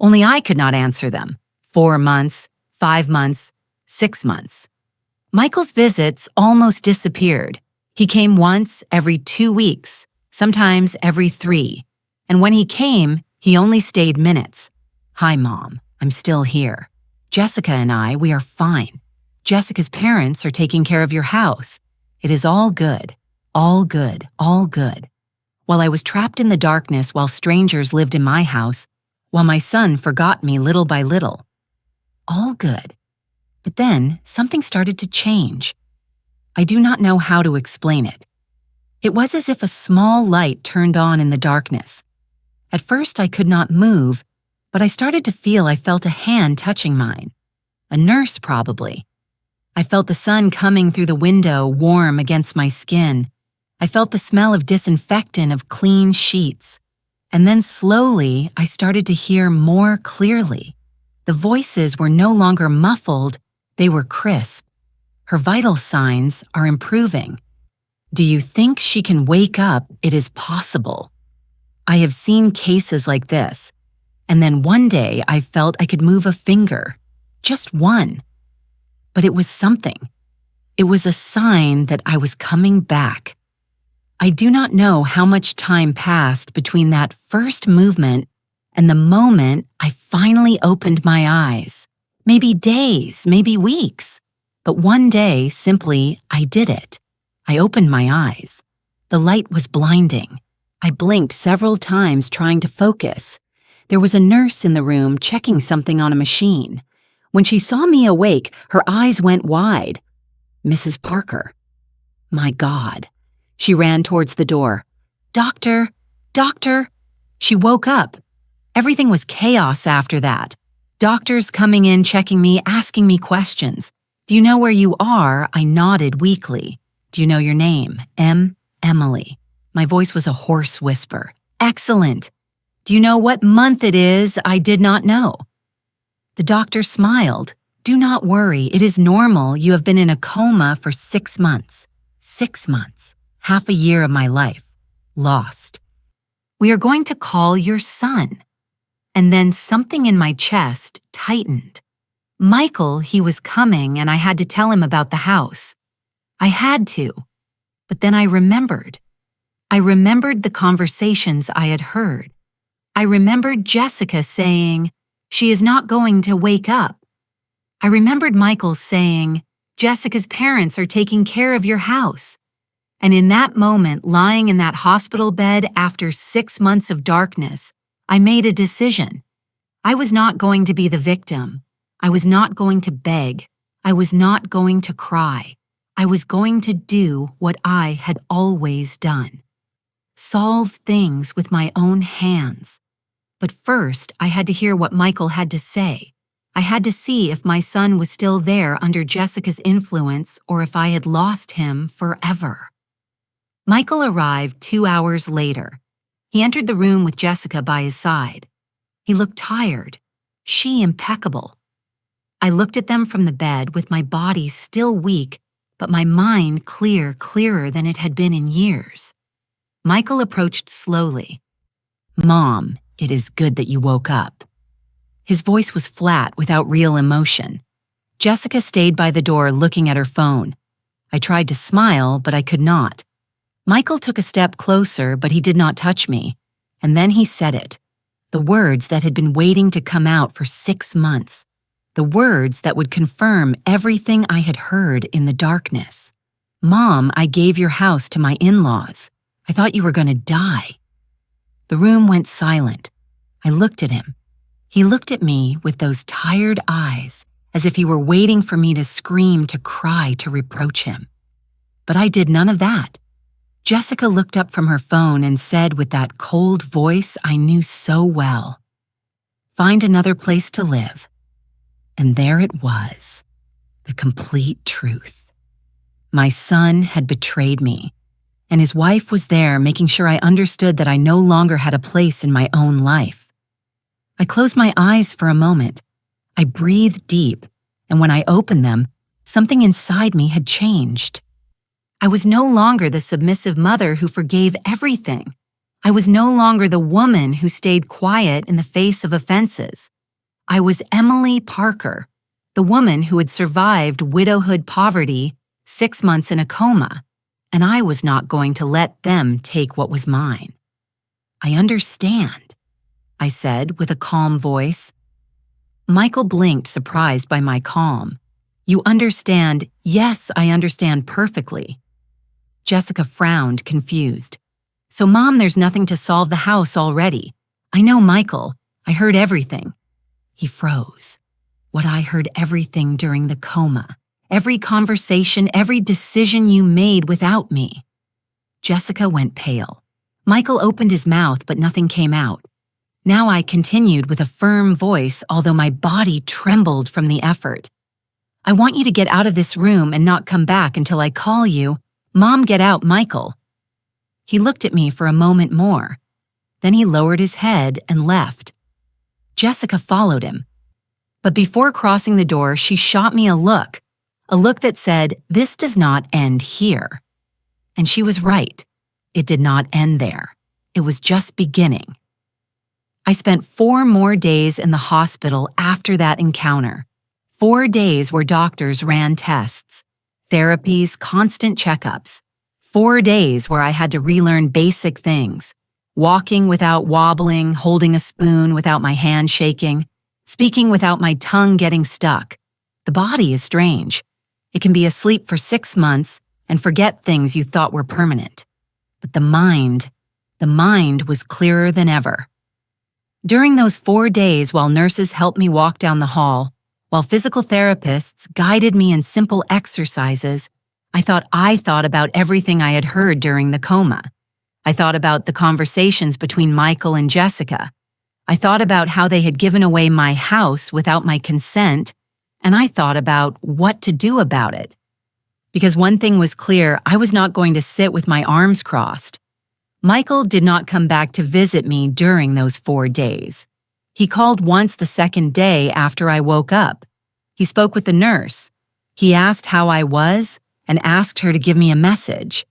Only I could not answer them. 4 months, 5 months, 6 months. Michael's visits almost disappeared. He came once every 2 weeks, sometimes every 3. And when he came, he only stayed minutes. "Hi, Mom. I'm still here. Jessica and I, we are fine. Jessica's parents are taking care of your house. It is all good, all good, all good." While I was trapped in the darkness, while strangers lived in my house, while my son forgot me little by little. All good. But then something started to change. I do not know how to explain it. It was as if a small light turned on in the darkness. At first I could not move, but I started to feel I felt a hand touching mine. A nurse, probably. I felt the sun coming through the window, warm against my skin. I felt the smell of disinfectant, of clean sheets. And then slowly, I started to hear more clearly. The voices were no longer muffled, they were crisp. Her vital signs are improving. "Do you think she can wake up? It is possible." I have seen cases like this. And then one day I felt I could move a finger. Just one. But it was something. It was a sign that I was coming back. I do not know how much time passed between that first movement and the moment I finally opened my eyes. Maybe days, maybe weeks. But one day, simply, I did it. I opened my eyes. The light was blinding. I blinked several times trying to focus. There was a nurse in the room checking something on a machine. When she saw me awake, her eyes went wide. "Mrs. Parker." My God. She ran towards the door. "Doctor, doctor." She woke up. Everything was chaos after that. Doctors coming in, checking me, asking me questions. "Do you know where you are?" I nodded weakly. "Do you know your name?" Emily. My voice was a hoarse whisper. "Excellent. Do you know what month it is?" I did not know. The doctor smiled. "Do not worry. It is normal. You have been in a coma for 6 months. 6 months. Half a year of my life. Lost. We are going to call your son." And then something in my chest tightened. Michael, he was coming, and I had to tell him about the house. I had to. But then I remembered. I remembered the conversations I had heard. I remembered Jessica saying, "She is not going to wake up." I remembered Michael saying, "Jessica's parents are taking care of your house." And in that moment, lying in that hospital bed after 6 months of darkness, I made a decision. I was not going to be the victim. I was not going to beg. I was not going to cry. I was going to do what I had always done. Solve things with my own hands. But first, I had to hear what Michael had to say. I had to see if my son was still there under Jessica's influence or if I had lost him forever. Michael arrived 2 hours later. He entered the room with Jessica by his side. He looked tired, she impeccable. I looked at them from the bed with my body still weak, but my mind clearer than it had been in years. Michael approached slowly. "Mom, it is good that you woke up." His voice was flat without real emotion. Jessica stayed by the door looking at her phone. I tried to smile, but I could not. Michael took a step closer, but he did not touch me. And then he said it. The words that had been waiting to come out for 6 months. The words that would confirm everything I had heard in the darkness. "Mom, I gave your house to my in-laws. I thought you were going to die." The room went silent. I looked at him. He looked at me with those tired eyes, as if he were waiting for me to scream, to cry, to reproach him. But I did none of that. Jessica looked up from her phone and said with that cold voice I knew so well, "Find another place to live." And there it was, the complete truth. My son had betrayed me, and his wife was there making sure I understood that I no longer had a place in my own life. I closed my eyes for a moment. I breathed deep, and when I opened them, something inside me had changed. I was no longer the submissive mother who forgave everything. I was no longer the woman who stayed quiet in the face of offenses. I was Emily Parker, the woman who had survived widowhood poverty, 6 months in a coma, and I was not going to let them take what was mine. "I understand," I said with a calm voice. Michael blinked, surprised by my calm. "You understand? Yes, I understand perfectly." Jessica frowned, confused. "So, Mom, there's nothing to solve the house already. I know Michael. I heard everything." He froze. "What I heard everything during the coma. Every conversation, every decision you made without me." Jessica went pale. Michael opened his mouth, but nothing came out. Now I continued with a firm voice, although my body trembled from the effort. "I want you to get out of this room and not come back until I call you. Mom, get out, Michael." He looked at me for a moment more. Then he lowered his head and left. Jessica followed him. But before crossing the door, she shot me a look that said, "This does not end here." And she was right. It did not end there. It was just beginning. I spent 4 more days in the hospital after that encounter. 4 days where doctors ran tests, therapies, constant checkups. 4 days where I had to relearn basic things. Walking without wobbling, holding a spoon without my hand shaking, speaking without my tongue getting stuck. The body is strange. It can be asleep for 6 months and forget things you thought were permanent. But the mind was clearer than ever. During those 4 days, while nurses helped me walk down the hall, while physical therapists guided me in simple exercises, I thought about everything I had heard during the coma. I thought about the conversations between Michael and Jessica. I thought about how they had given away my house without my consent, and I thought about what to do about it. Because one thing was clear, I was not going to sit with my arms crossed. Michael did not come back to visit me during those 4 days. He called once the second day after I woke up. He spoke with the nurse. He asked how I was and asked her to give me a message.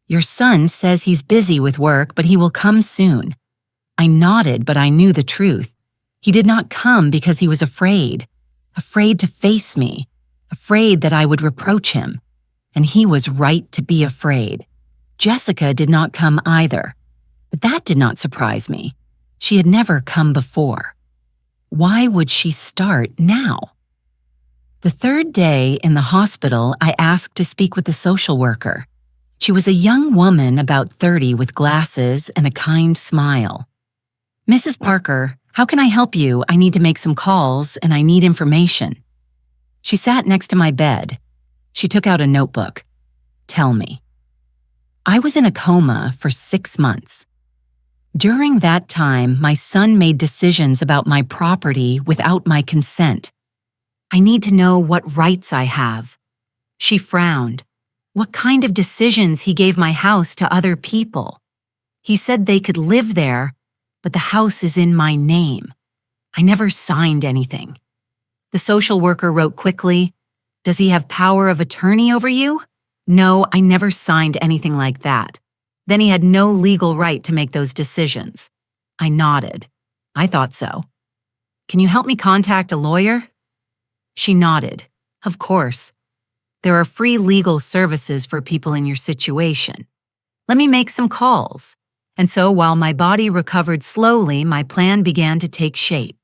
"Your son says he's busy with work, but he will come soon." I nodded, but I knew the truth. He did not come because he was afraid to face me, afraid that I would reproach him. And he was right to be afraid. Jessica did not come either, but that did not surprise me. She had never come before. Why would she start now? The 3rd day in the hospital, I asked to speak with the social worker. She was a young woman about 30 with glasses and a kind smile. "Mrs. Parker, how can I help you? I need to make some calls and I need information." She sat next to my bed. She took out a notebook. "Tell me." I was in a coma for 6 months. During that time, my son made decisions about my property without my consent. I need to know what rights I have. She frowned. What kind of decisions he gave my house to other people. He said they could live there, but the house is in my name. I never signed anything. The social worker wrote quickly, "Does he have power of attorney over you?" "No, I never signed anything like that." Then he had no legal right to make those decisions. I nodded. I thought so. Can you help me contact a lawyer? She nodded. Of course. There are free legal services for people in your situation. Let me make some calls. And so while my body recovered slowly, my plan began to take shape.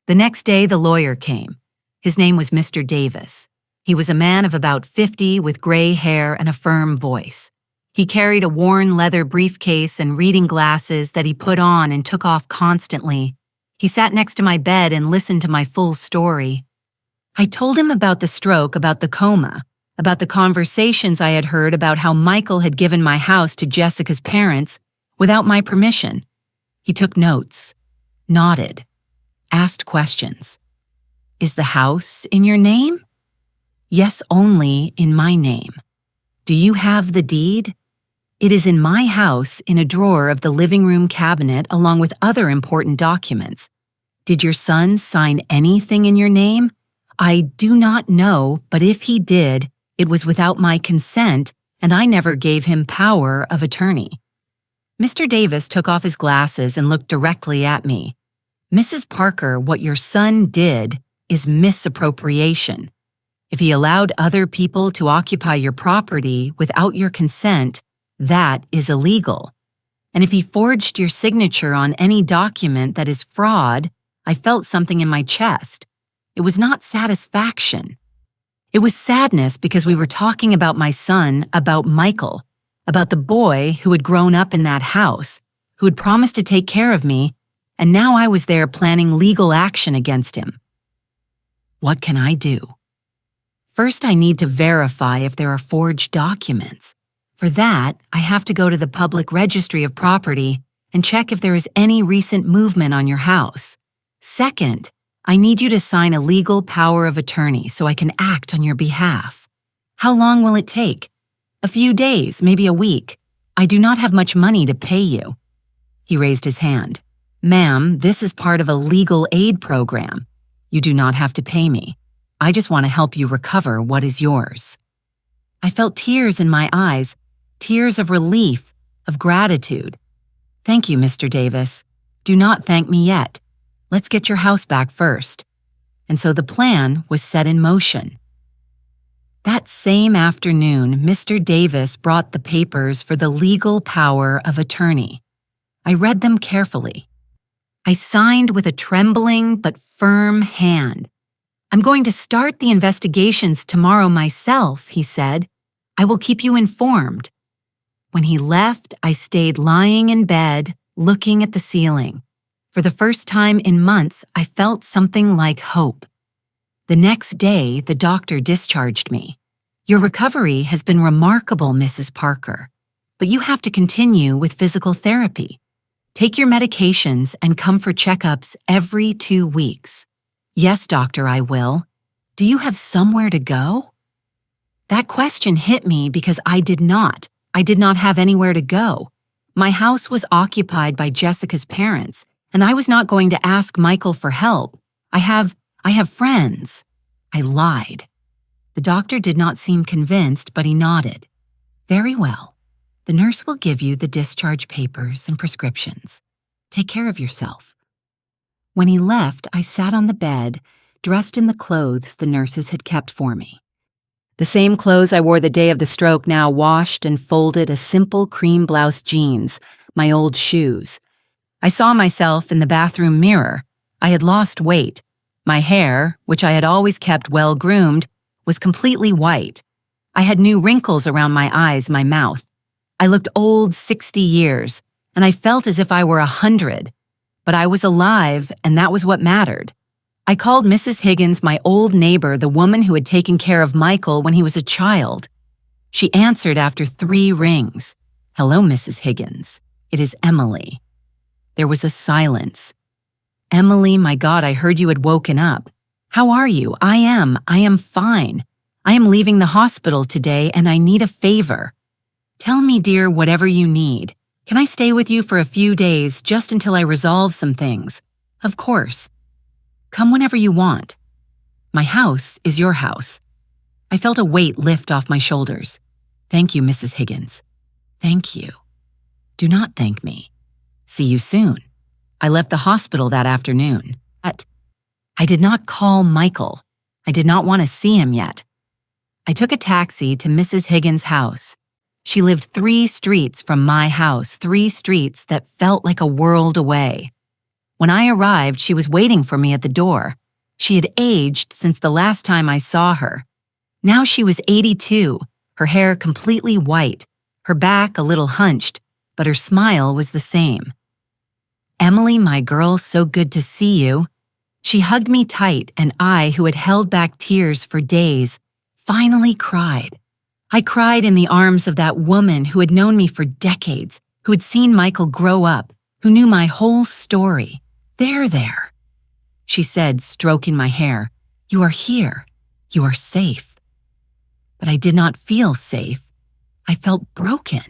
The next day, the lawyer came. His name was Mr. Davis. He was a man of about 50 with gray hair and a firm voice. He carried a worn leather briefcase and reading glasses that he put on and took off constantly. He sat next to my bed and listened to my full story. I told him about the stroke, about the coma, about the conversations I had heard about how Michael had given my house to Jessica's parents without my permission. He took notes, nodded, asked questions. Is the house in your name? Yes, only in my name. Do you have the deed? It is in my house in a drawer of the living room cabinet along with other important documents. Did your son sign anything in your name? I do not know, but if he did, it was without my consent, and I never gave him power of attorney. Mr. Davis took off his glasses and looked directly at me. Mrs. Parker, what your son did is misappropriation. If he allowed other people to occupy your property without your consent, that is illegal. And if he forged your signature on any document that is fraud, I felt something in my chest. It was not satisfaction. It was sadness because we were talking about my son, about Michael, about the boy who had grown up in that house, who had promised to take care of me, and now I was there planning legal action against him. What can I do? First, I need to verify if there are forged documents. For that, I have to go to the public registry of property and check if there is any recent movement on your house. Second, I need you to sign a legal power of attorney so I can act on your behalf. How long will it take? A few days, maybe a week. I do not have much money to pay you. He raised his hand. Ma'am, this is part of a legal aid program. You do not have to pay me. I just want to help you recover what is yours. I felt tears in my eyes, tears of relief, of gratitude. Thank you, Mr. Davis. Do not thank me yet. Let's get your house back first. And so the plan was set in motion. That same afternoon, Mr. Davis brought the papers for the legal power of attorney. I read them carefully. I signed with a trembling but firm hand. I'm going to start the investigations tomorrow myself, he said. I will keep you informed. When he left, I stayed lying in bed, looking at the ceiling. For the first time in months, I felt something like hope. The next day, the doctor discharged me. Your recovery has been remarkable, Mrs. Parker, but you have to continue with physical therapy. Take your medications and come for checkups every 2 weeks. Yes, doctor, I will. Do you have somewhere to go? That question hit me because I did not have anywhere to go. My house was occupied by Jessica's parents, and I was not going to ask Michael for help. I have friends. I lied. The doctor did not seem convinced, but he nodded. Very well. The nurse will give you the discharge papers and prescriptions. Take care of yourself. When he left, I sat on the bed, dressed in the clothes the nurses had kept for me. The same clothes I wore the day of the stroke now washed and folded, a simple cream blouse jeans, my old shoes. I saw myself in the bathroom mirror. I had lost weight. My hair, which I had always kept well groomed, was completely white. I had new wrinkles around my eyes, my mouth. I looked old 60 years, and I felt as if I were 100. But I was alive, and that was what mattered. I called Mrs. Higgins my old neighbor, the woman who had taken care of Michael when he was a child. She answered after 3 rings. Hello, Mrs. Higgins. It is Emily. There was a silence. Emily, my God, I heard you had woken up. How are you? I am fine. I am leaving the hospital today, and I need a favor. Tell me, dear, whatever you need. Can I stay with you for a few days just until I resolve some things? Of course. Come whenever you want. My house is your house. I felt a weight lift off my shoulders. Thank you, Mrs. Higgins. Thank you. Do not thank me. See you soon. I left the hospital that afternoon. I did not call Michael. I did not want to see him yet. I took a taxi to Mrs. Higgins' house. She lived 3 streets from my house, 3 streets that felt like a world away. When I arrived, she was waiting for me at the door. She had aged since the last time I saw her. Now she was 82, her hair completely white, her back a little hunched, but her smile was the same. "Emily, my girl, so good to see you." She hugged me tight, and I, who had held back tears for days, finally cried. I cried in the arms of that woman who had known me for decades, who had seen Michael grow up, who knew my whole story. There. She said, stroking my hair, "You are here. You are safe." But I did not feel safe. I felt broken.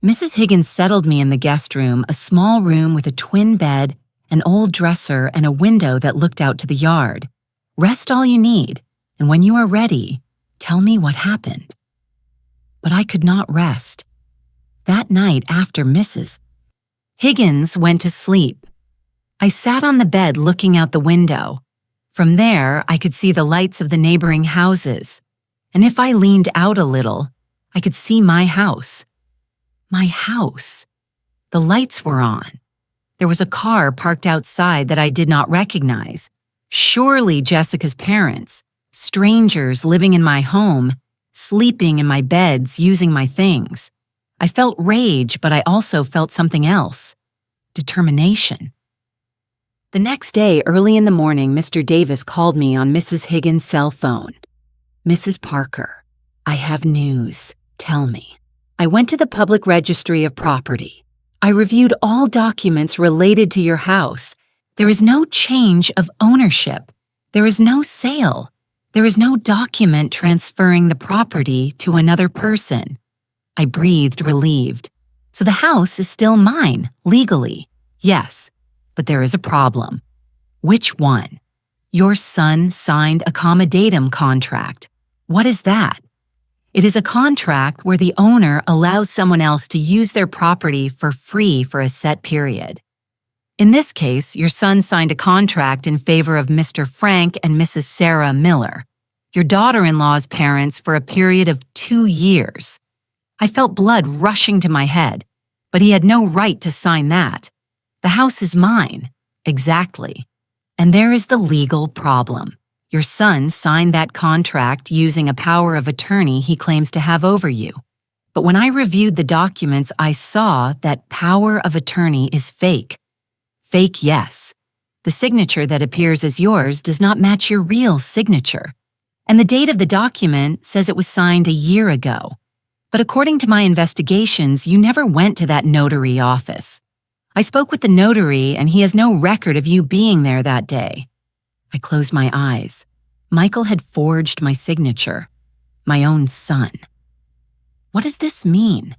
Mrs. Higgins settled me in the guest room, a small room with a twin bed, an old dresser, and a window that looked out to the yard. "Rest all you need, and when you are ready, tell me what happened." But I could not rest. That night after Mrs. Higgins went to sleep, I sat on the bed looking out the window. From there, I could see the lights of the neighboring houses, and if I leaned out a little, I could see my house. My house. The lights were on. There was a car parked outside that I did not recognize. Surely Jessica's parents, strangers living in my home, sleeping in my beds, using my things. I felt rage, but I also felt something else. Determination. The next day, early in the morning, Mr. Davis called me on Mrs. Higgins' cell phone. "Mrs. Parker, I have news. Tell me." I went to the public registry of property. I reviewed all documents related to your house. There is no change of ownership. There is no sale. There is no document transferring the property to another person. I breathed relieved. So the house is still mine, legally. Yes, but there is a problem. Which one? Your son signed a commoditatum contract. What is that? It is a contract where the owner allows someone else to use their property for free for a set period. In this case, your son signed a contract in favor of Mr. Frank and Mrs. Sarah Miller, your daughter-in-law's parents, for a period of 2 years. I felt blood rushing to my head, but he had no right to sign that. The house is mine. Exactly. And there is the legal problem. Your son signed that contract using a power of attorney he claims to have over you. But when I reviewed the documents, I saw that power of attorney is fake. Fake, yes. The signature that appears as yours does not match your real signature. And the date of the document says it was signed a year ago. But according to my investigations, you never went to that notary office. I spoke with the notary, and he has no record of you being there that day. I closed my eyes. Michael had forged my signature. My own son. What does this mean?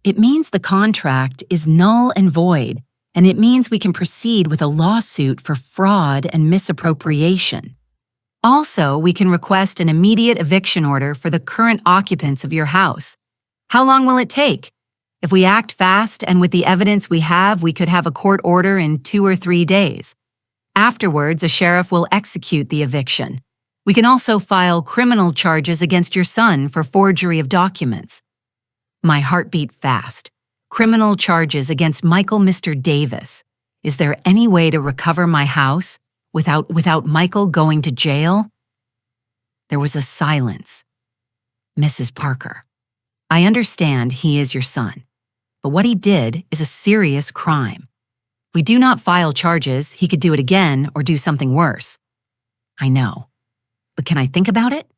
It means the contract is null and void, and it means we can proceed with a lawsuit for fraud and misappropriation. Also, we can request an immediate eviction order for the current occupants of your house. How long will it take? If we act fast and with the evidence we have, we could have a court order in 2 or 3 days. Afterwards, a sheriff will execute the eviction. We can also file criminal charges against your son for forgery of documents. My heart beat fast. Criminal charges against Michael Mr. Davis. Is there any way to recover my house without Michael going to jail? There was a silence. "Mrs. Parker, I understand he is your son, but what he did is a serious crime. If we do not file charges, he could do it again or do something worse." "I know. But can I think about it?"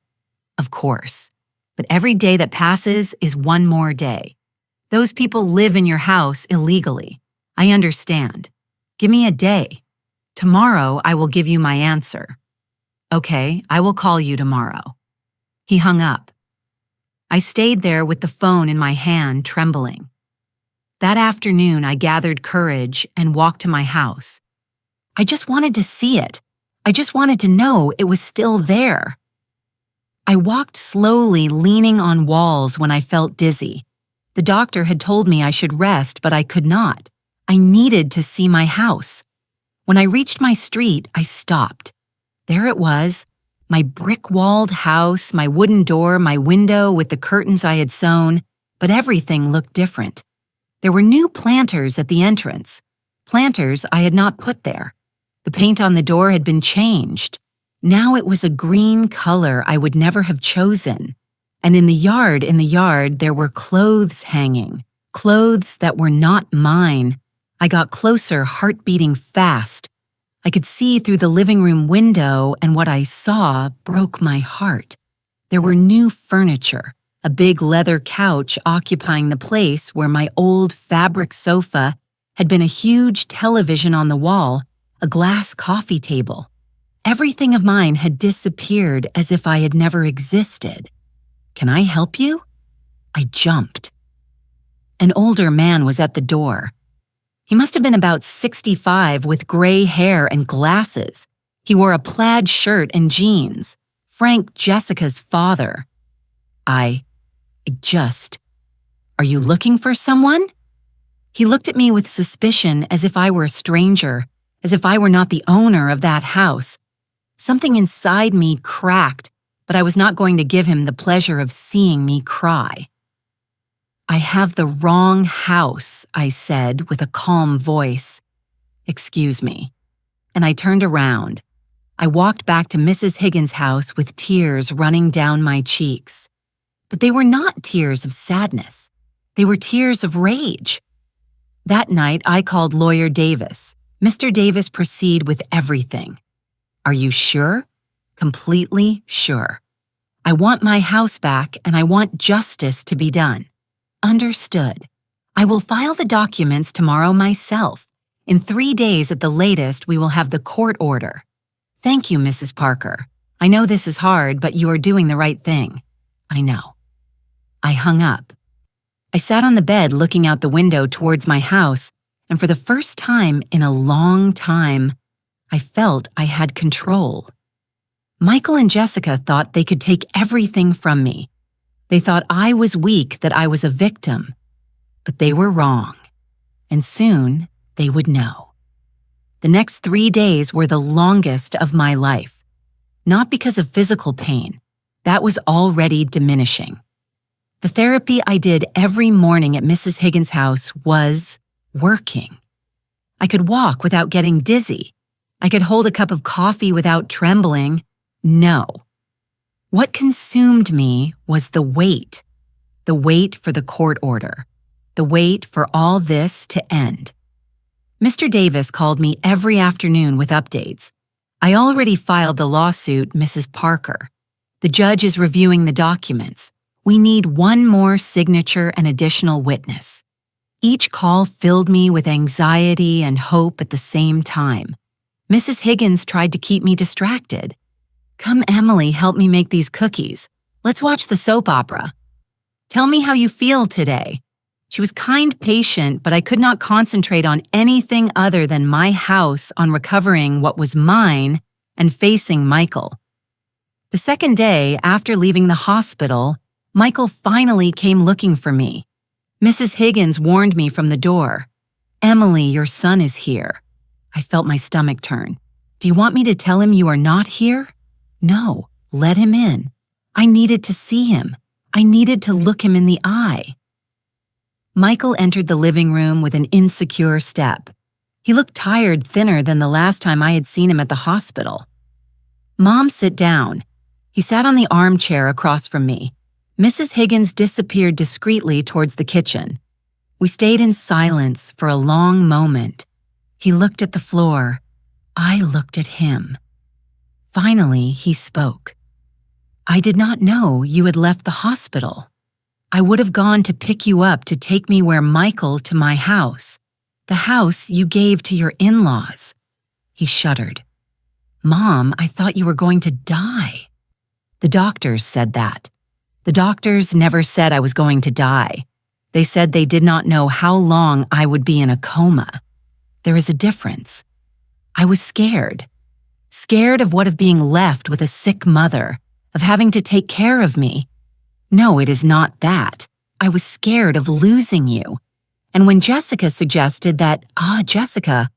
"Of course. But every day that passes is one more day. Those people live in your house illegally. I understand. Give me a day. Tomorrow I will give you my answer." "Okay, I will call you tomorrow." He hung up. I stayed there with the phone in my hand, trembling. That afternoon, I gathered courage and walked to my house. I just wanted to see it. I just wanted to know it was still there. I walked slowly, leaning on walls when I felt dizzy. The doctor had told me I should rest, but I could not. I needed to see my house. When I reached my street, I stopped. There it was, my brick-walled house, my wooden door, my window with the curtains I had sewn, but everything looked different. There were new planters at the entrance, planters I had not put there. The paint on the door had been changed. Now it was a green color I would never have chosen. And in the yard, there were clothes hanging, clothes that were not mine. I got closer, heart beating fast. I could see through the living room window, and what I saw broke my heart. There were new furniture, a big leather couch occupying the place where my old fabric sofa had been, a huge television on the wall, a glass coffee table. Everything of mine had disappeared as if I had never existed. "Can I help you?" I jumped. An older man was at the door. He must have been about 65 with gray hair and glasses. He wore a plaid shirt and jeans. Frank, Jessica's father. I just, "Are you looking for someone?" He looked at me with suspicion as if I were a stranger, as if I were not the owner of that house. Something inside me cracked, but I was not going to give him the pleasure of seeing me cry. "I have the wrong house," I said with a calm voice. "Excuse me." And I turned around. I walked back to Mrs. Higgins' house with tears running down my cheeks. But they were not tears of sadness. They were tears of rage. That night, I called Lawyer Davis. "Mr. Davis, proceed with everything." "Are you sure?" "Completely sure. I want my house back, and I want justice to be done." "Understood. I will file the documents tomorrow myself. In 3 days at the latest, we will have the court order." "Thank you, Mrs. Parker. I know this is hard, but you are doing the right thing." "I know." I hung up. I sat on the bed looking out the window towards my house, and for the first time in a long time, I felt I had control. Michael and Jessica thought they could take everything from me. They thought I was weak, that I was a victim. But they were wrong. And soon, they would know. The next 3 days were the longest of my life. Not because of physical pain. That was already diminishing. The therapy I did every morning at Mrs. Higgins' house was working. I could walk without getting dizzy. I could hold a cup of coffee without trembling. No. What consumed me was the wait for the court order, the wait for all this to end. Mr. Davis called me every afternoon with updates. I already filed the lawsuit, Mrs. Parker. The judge is reviewing the documents. We need one more signature and additional witness. Each call filled me with anxiety and hope at the same time. Mrs. Higgins tried to keep me distracted. "Come, Emily, help me make these cookies. Let's watch the soap opera. Tell me how you feel today." She was kind, patient, but I could not concentrate on anything other than my house, on recovering what was mine, and facing Michael. The second day, after leaving the hospital, Michael finally came looking for me. Mrs. Higgins warned me from the door. "Emily, your son is here." I felt my stomach turn. "Do you want me to tell him you are not here?" "No, let him in. I needed to see him. I needed to look him in the eye." Michael entered the living room with an insecure step. He looked tired, thinner than the last time I had seen him at the hospital. "Mom, sit down." He sat on the armchair across from me. Mrs. Higgins disappeared discreetly towards the kitchen. We stayed in silence for a long moment. He looked at the floor. I looked at him. Finally, he spoke. "I did not know you had left the hospital. I would have gone to pick you up to take me where Michael to my house, the house you gave to your in-laws." He shuddered. "Mom, I thought you were going to die." "The doctors said that. The doctors never said I was going to die. They said they did not know how long I would be in a coma. There is a difference. I was scared. Scared of what of being left with a sick mother, of having to take care of me. No, it is not that. I was scared of losing you. And when Jessica suggested that, Jessica,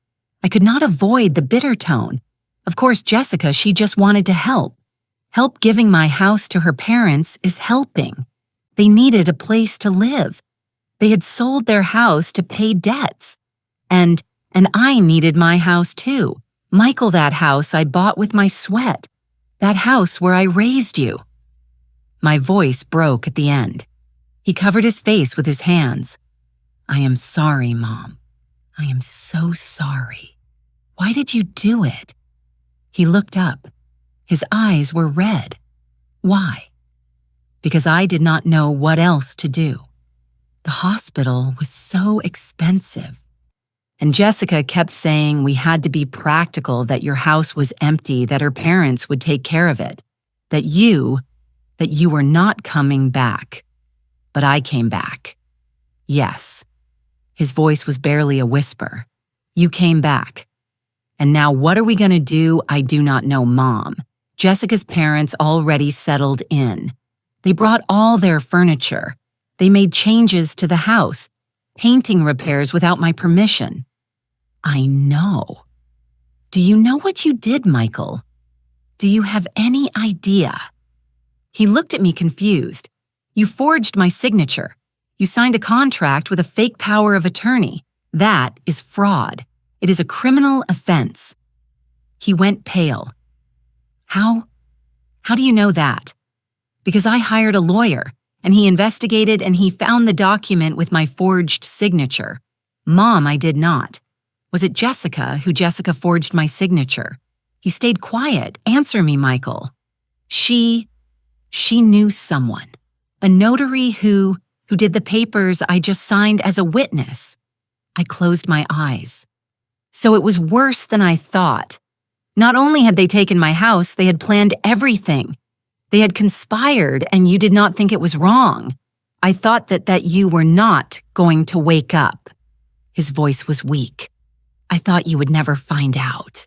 I could not avoid the bitter tone. Of course, Jessica, she just wanted to help. Help giving my house to her parents is helping. They needed a place to live. They had sold their house to pay debts. And I needed my house too. Michael, that house I bought with my sweat. That house where I raised you. My voice broke at the end. He covered his face with his hands. I am sorry, Mom. I am so sorry. Why did you do it? He looked up. His eyes were red. Why? Because I did not know what else to do. The hospital was so expensive. And Jessica kept saying we had to be practical, that your house was empty, that her parents would take care of it, that you were not coming back. But I came back. Yes. His voice was barely a whisper. You came back. And now what are we going to do? I do not know, Mom. Jessica's parents already settled in. They brought all their furniture. They made changes to the house, painting repairs without my permission. I know. Do you know what you did, Michael? Do you have any idea? He looked at me confused. You forged my signature. You signed a contract with a fake power of attorney. That is fraud. It is a criminal offense. He went pale. How do you know that? Because I hired a lawyer, and he investigated and he found the document with my forged signature. Mom, I did not. Was it Jessica who forged my signature? He stayed quiet. Answer me, Michael. She knew someone. A notary who did the papers I just signed as a witness. I closed my eyes. So it was worse than I thought. Not only had they taken my house, they had planned everything. They had conspired, and you did not think it was wrong. I thought that you were not going to wake up. His voice was weak. I thought you would never find out.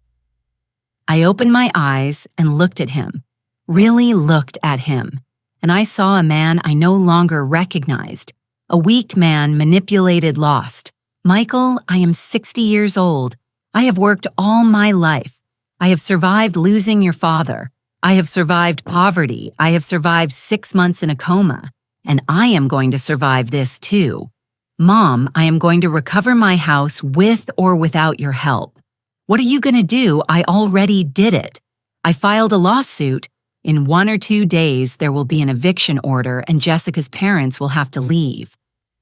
I opened my eyes and looked at him, really looked at him. And I saw a man I no longer recognized, a weak man manipulated, lost. Michael, I am 60 years old. I have worked all my life. I have survived losing your father. I have survived poverty. I have survived 6 months in a coma. And I am going to survive this too. Mom, I am going to recover my house with or without your help. What are you going to do? I already did it. I filed a lawsuit. In 1 or 2 days, there will be an eviction order and Jessica's parents will have to leave.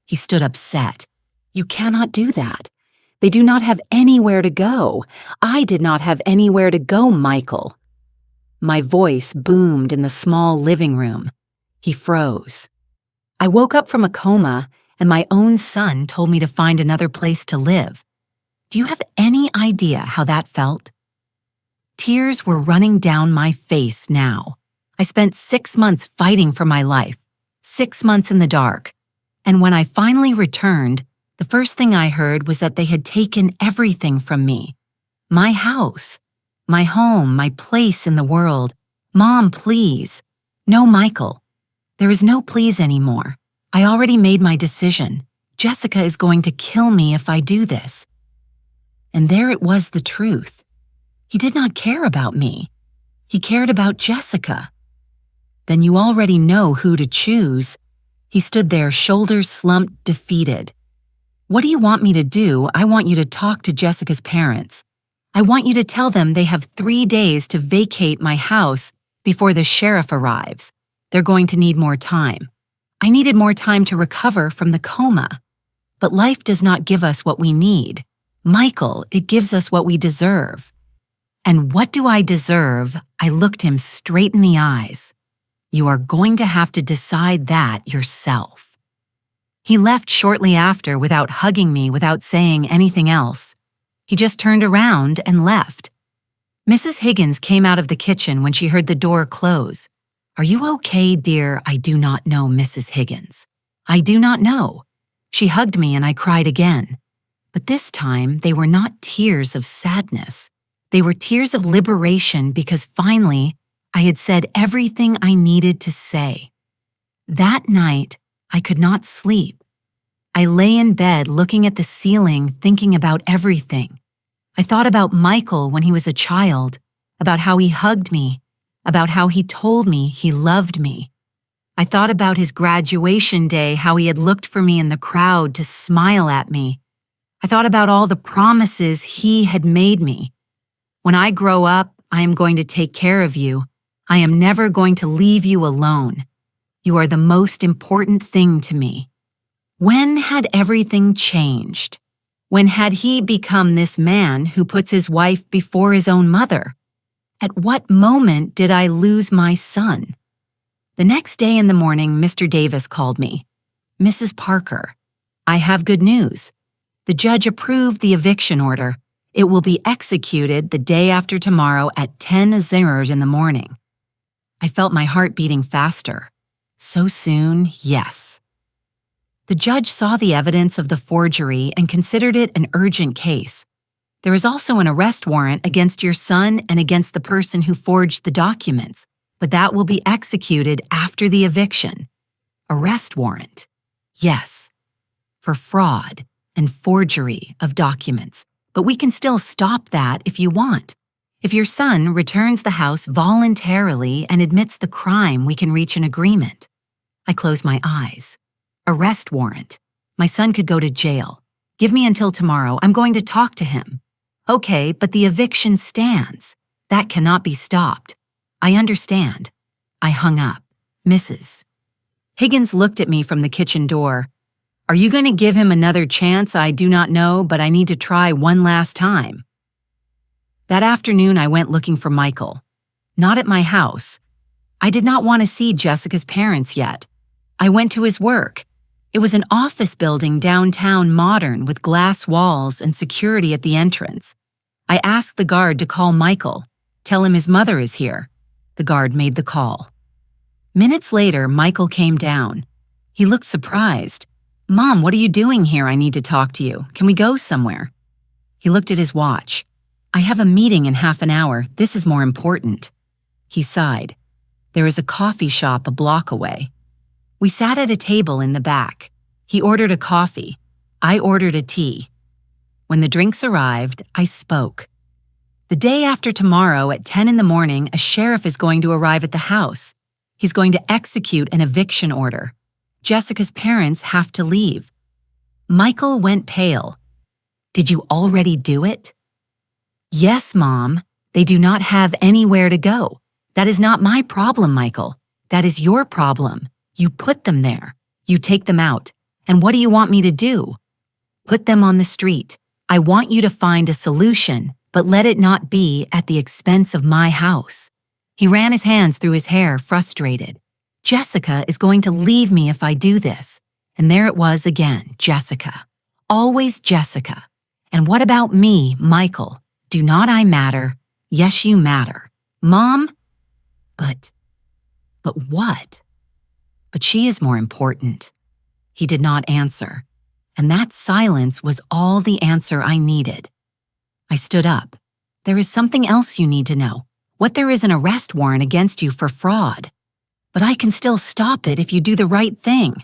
He stood upset. You cannot do that. They do not have anywhere to go. I did not have anywhere to go, Michael. My voice boomed in the small living room. He froze. I woke up from a coma and my own son told me to find another place to live. Do you have any idea how that felt? Tears were running down my face now. I spent 6 months fighting for my life, 6 months in the dark. And when I finally returned, the first thing I heard was that they had taken everything from me. My house, my home, my place in the world. Mom, please. No, Michael. There is no please anymore. I already made my decision. Jessica is going to kill me if I do this. And there it was, the truth. He did not care about me. He cared about Jessica. Then you already know who to choose. He stood there, shoulders slumped, defeated. What do you want me to do? I want you to talk to Jessica's parents. I want you to tell them they have 3 days to vacate my house before the sheriff arrives. They're going to need more time. I needed more time to recover from the coma. But life does not give us what we need. Michael, it gives us what we deserve. And what do I deserve? I looked him straight in the eyes. You are going to have to decide that yourself. He left shortly after without hugging me, without saying anything else. He just turned around and left. Mrs. Higgins came out of the kitchen when she heard the door close. Are you okay, dear? I do not know, Mrs. Higgins. I do not know. She hugged me and I cried again. But this time, they were not tears of sadness. They were tears of liberation because finally, I had said everything I needed to say. That night, I could not sleep. I lay in bed looking at the ceiling, thinking about everything. I thought about Michael when he was a child, about how he hugged me, about how he told me he loved me. I thought about his graduation day, how he had looked for me in the crowd to smile at me. I thought about all the promises he had made me. When I grow up, I am going to take care of you. I am never going to leave you alone. You are the most important thing to me. When had everything changed? When had he become this man who puts his wife before his own mother? At what moment did I lose my son? The next day in the morning, Mr. Davis called me. Mrs. Parker, I have good news. The judge approved the eviction order. It will be executed the day after tomorrow at 10:00 in the morning. I felt my heart beating faster. So soon, yes. The judge saw the evidence of the forgery and considered it an urgent case. There is also an arrest warrant against your son and against the person who forged the documents, but that will be executed after the eviction. Arrest warrant. Yes. For fraud and forgery of documents. But we can still stop that if you want. If your son returns the house voluntarily and admits the crime, we can reach an agreement. I close my eyes. Arrest warrant. My son could go to jail. Give me until tomorrow. I'm going to talk to him. Okay, but the eviction stands. That cannot be stopped. I understand. I hung up. Mrs. Higgins looked at me from the kitchen door. Are you going to give him another chance? I do not know, but I need to try one last time. That afternoon, I went looking for Michael. Not at my house. I did not want to see Jessica's parents yet. I went to his work. It was an office building downtown, modern, with glass walls and security at the entrance. I asked the guard to call Michael. Tell him his mother is here. The guard made the call. Minutes later, Michael came down. He looked surprised. Mom, what are you doing here? I need to talk to you. Can we go somewhere? He looked at his watch. I have a meeting in half an hour. This is more important. He sighed. There is a coffee shop a block away. We sat at a table in the back. He ordered a coffee. I ordered a tea. When the drinks arrived, I spoke. The day after tomorrow at 10 in the morning, a sheriff is going to arrive at the house. He's going to execute an eviction order. Jessica's parents have to leave. Michael went pale. Did you already do it? Yes, Mom. They do not have anywhere to go. That is not my problem, Michael. That is your problem. You put them there. You take them out. And what do you want me to do? Put them on the street. I want you to find a solution, but let it not be at the expense of my house. He ran his hands through his hair, frustrated. Jessica is going to leave me if I do this. And there it was again, Jessica. Always Jessica. And what about me, Michael? Do not I matter? Yes, you matter. Mom? But what? But she is more important. He did not answer. And that silence was all the answer I needed. I stood up. There is something else you need to know. What there is an arrest warrant against you for fraud. But I can still stop it if you do the right thing.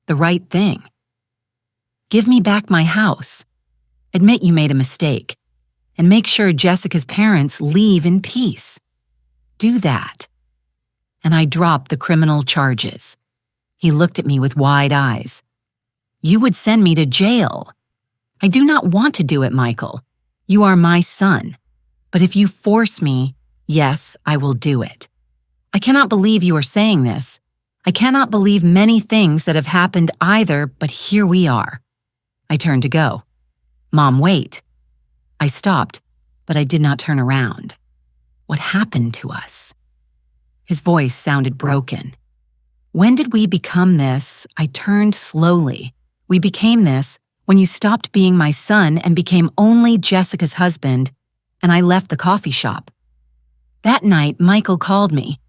The right thing. Give me back my house. Admit you made a mistake. And make sure Jessica's parents leave in peace. Do that. And I dropped the criminal charges. He looked at me with wide eyes. You would send me to jail. I do not want to do it, Michael. You are my son. But if you force me, yes, I will do it. I cannot believe you are saying this. I cannot believe many things that have happened either, but here we are. I turned to go. Mom, wait. I stopped, but I did not turn around. What happened to us? His voice sounded broken. When did we become this? I turned slowly. We became this when you stopped being my son and became only Jessica's husband, and I left the coffee shop. That night, Michael called me.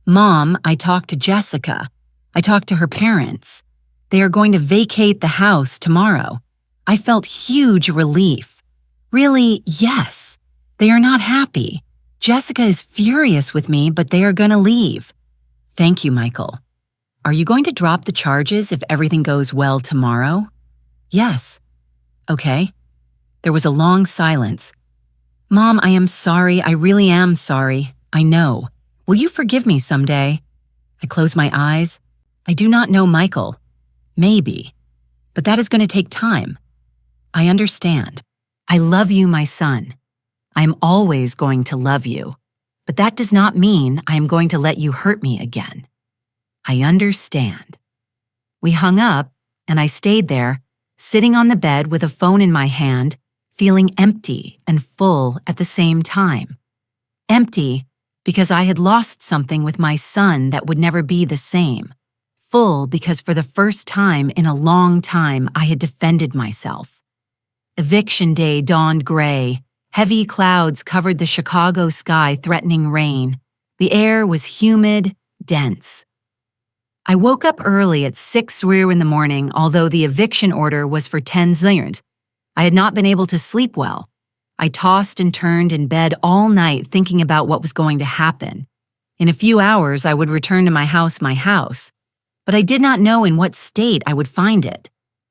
Mom, I talked to Jessica. I talked to her parents. They are going to vacate the house tomorrow. I felt huge relief. Really, yes. They are not happy. Jessica is furious with me, but they are going to leave. Thank you, Michael. Are you going to drop the charges if everything goes well tomorrow? Yes. Okay. There was a long silence. Mom, I am sorry. I really am sorry. I know. Will you forgive me someday? I close my eyes. I do not know Michael. Maybe. But that is going to take time. I understand. I love you, my son. I am always going to love you. But that does not mean I am going to let you hurt me again. I understand. We hung up, and I stayed there, sitting on the bed with a phone in my hand, feeling empty and full at the same time. Empty because I had lost something with my son that would never be the same. Full because for the first time in a long time I had defended myself. Eviction day dawned gray. Heavy clouds covered the Chicago sky, threatening rain. The air was humid, dense. I woke up early at 6 in the morning, although the eviction order was for 10 Zuyert. I had not been able to sleep well. I tossed and turned in bed all night thinking about what was going to happen. In a few hours, I would return to my house, but I did not know in what state I would find it.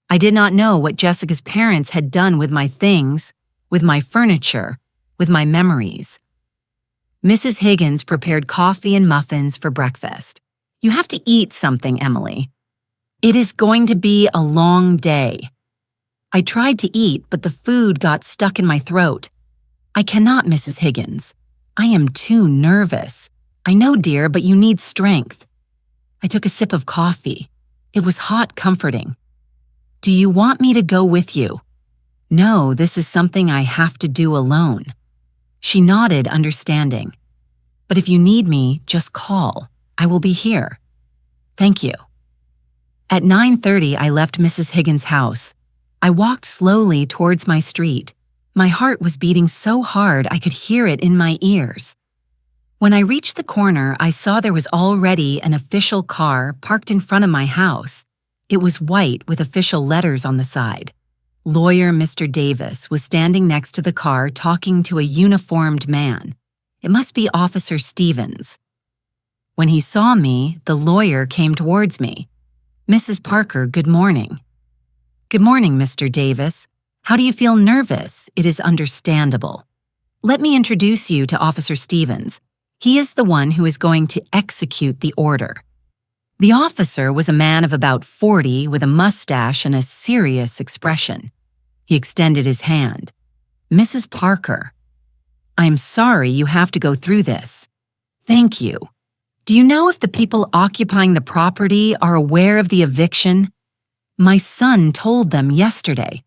I did not know what Jessica's parents had done with my things, with my furniture, with my memories. Mrs. Higgins prepared coffee and muffins for breakfast. You have to eat something, Emily. It is going to be a long day. I tried to eat, but the food got stuck in my throat. I cannot, Mrs. Higgins. I am too nervous. I know, dear, but you need strength. I took a sip of coffee. It was hot, comforting. Do you want me to go with you? No, this is something I have to do alone. She nodded, understanding. But if you need me, just call. I will be here. Thank you. At 9:30, I left Mrs. Higgins' house. I walked slowly towards my street. My heart was beating so hard I could hear it in my ears. When I reached the corner, I saw there was already an official car parked in front of my house. It was white with official letters on the side. Lawyer Mr. Davis was standing next to the car talking to a uniformed man. It must be Officer Stevens. When he saw me, the lawyer came towards me. Mrs. Parker, good morning. Good morning, Mr. Davis. How do you feel nervous? It is understandable. Let me introduce you to Officer Stevens. He is the one who is going to execute the order. The officer was a man of about 40 with a mustache and a serious expression. He extended his hand. Mrs. Parker, I'm sorry you have to go through this. Thank you. Do you know if the people occupying the property are aware of the eviction? My son told them yesterday.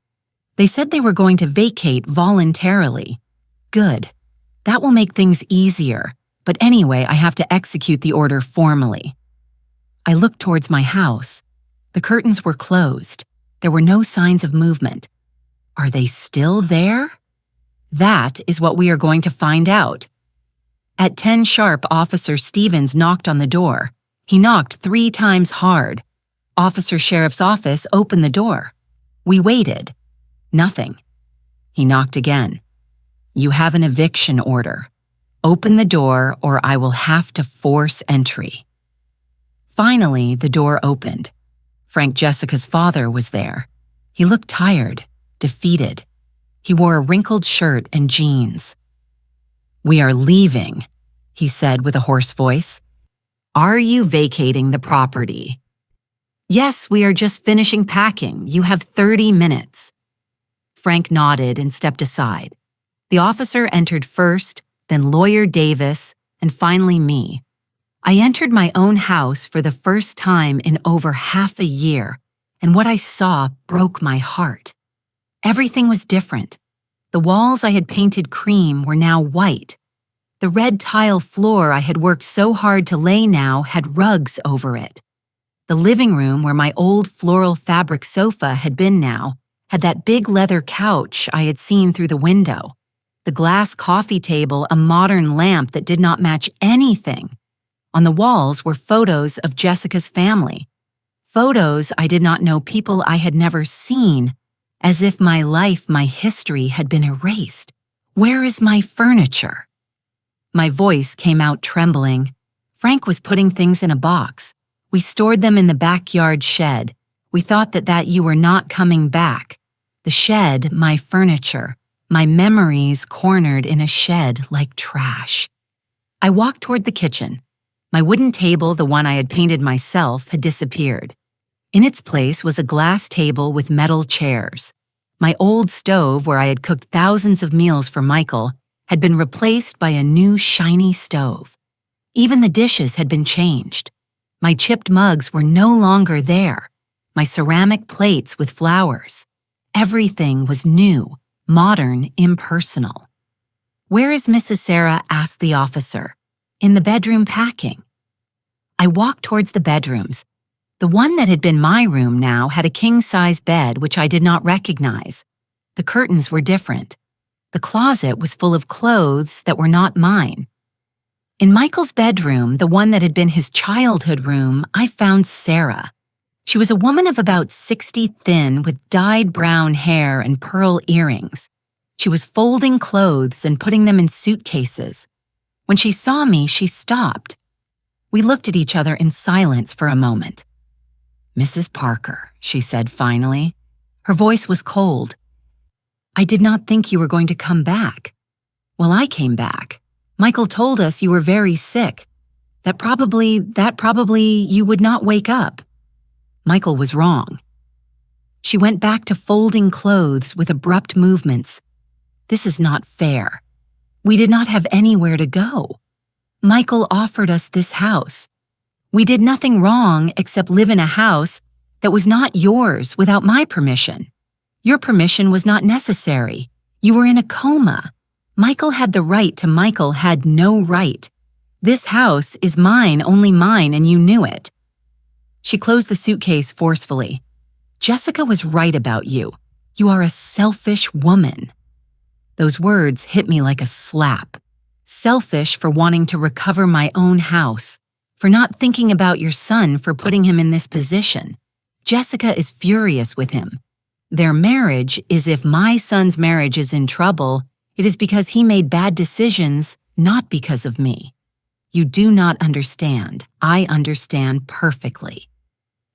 They said they were going to vacate voluntarily. Good. That will make things easier. But anyway, I have to execute the order formally. I looked towards my house. The curtains were closed. There were no signs of movement. Are they still there? That is what we are going to find out. At 10 sharp, Officer Stevens knocked on the door. He knocked 3 times hard. Officer Sheriff's office opened the door. We waited. Nothing. He knocked again. You have an eviction order. Open the door or I will have to force entry. Finally, the door opened. Frank Jessica's father was there. He looked tired, defeated. He wore a wrinkled shirt and jeans. We are leaving, he said with a hoarse voice. Are you vacating the property? Yes, we are just finishing packing. You have 30 minutes. Frank nodded and stepped aside. The officer entered first, then Lawyer Davis, and finally me. I entered my own house for the first time in over half a year, and what I saw broke my heart. Everything was different. The walls I had painted cream were now white. The red tile floor I had worked so hard to lay now had rugs over it. The living room where my old floral fabric sofa had been now had that big leather couch I had seen through the window. The glass coffee table, a modern lamp that did not match anything. On the walls were photos of Jessica's family. Photos I did not know, people I had never seen, as if my life, my history had been erased. Where is my furniture? My voice came out trembling. Frank was putting things in a box. We stored them in the backyard shed. We thought that you were not coming back. The shed, my furniture, my memories cornered in a shed like trash. I walked toward the kitchen. My wooden table, the one I had painted myself, had disappeared. In its place was a glass table with metal chairs. My old stove, where I had cooked thousands of meals for Michael, had been replaced by a new shiny stove. Even the dishes had been changed. My chipped mugs were no longer there. My ceramic plates with flowers. Everything was new, modern, impersonal. "Where is Mrs. Sarah?" asked the officer. "In the bedroom packing." I walked towards the bedrooms. The one that had been my room now had a king-size bed which I did not recognize. The curtains were different. The closet was full of clothes that were not mine. In Michael's bedroom, the one that had been his childhood room, I found Sarah. She was a woman of about 60, thin, with dyed brown hair and pearl earrings. She was folding clothes and putting them in suitcases. When she saw me, she stopped. We looked at each other in silence for a moment. "Mrs. Parker," she said finally. Her voice was cold. "I did not think you were going to come back." "Well, I came back. Michael told us you were very sick. That probably you would not wake up." Michael was wrong. She went back to folding clothes with abrupt movements. "This is not fair. We did not have anywhere to go. Michael offered us this house. We did nothing wrong except live in a house that was not yours without my permission. Your permission was not necessary. You were in a coma. Michael had the right to Michael had no right. This house is mine, only mine, and you knew it." She closed the suitcase forcefully. "Jessica was right about you. You are a selfish woman." Those words hit me like a slap. Selfish for wanting to recover my own house, for not thinking about your son, for putting him in this position. Jessica is furious with him. Their marriage is, if my son's marriage is in trouble, it is because he made bad decisions, not because of me. You do not understand. I understand perfectly.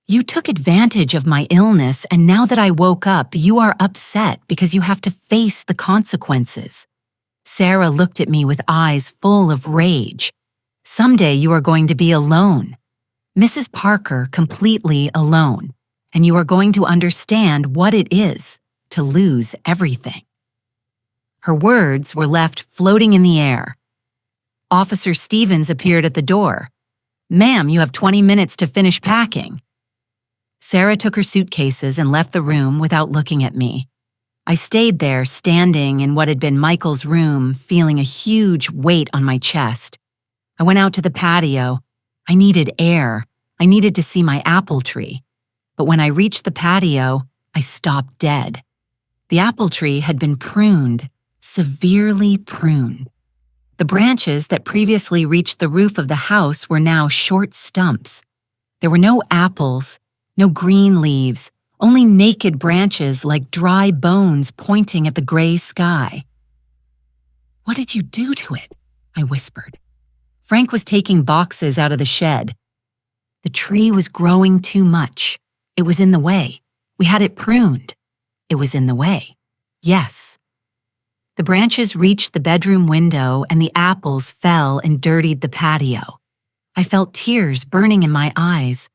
You took advantage of my illness, and now that I woke up, you are upset because you have to face the consequences. Sarah looked at me with eyes full of rage. Someday you are going to be alone. Mrs. Parker, completely alone, and you are going to understand what it is to lose everything. Her words were left floating in the air. Officer Stevens appeared at the door. "Ma'am, you have 20 minutes to finish packing." Sarah took her suitcases and left the room without looking at me. I stayed there, standing in what had been Michael's room, feeling a huge weight on my chest. I went out to the patio. I needed air. I needed to see my apple tree. But when I reached the patio, I stopped dead. The apple tree had been pruned, severely pruned. The branches that previously reached the roof of the house were now short stumps. There were no apples, no green leaves, only naked branches like dry bones pointing at the gray sky. "What did you do to it?" I whispered. Frank was taking boxes out of the shed. "The tree was growing too much. It was in the way. We had it pruned. It was in the way. Yes." The branches reached the bedroom window and the apples fell and dirtied the patio. I felt tears burning in my eyes.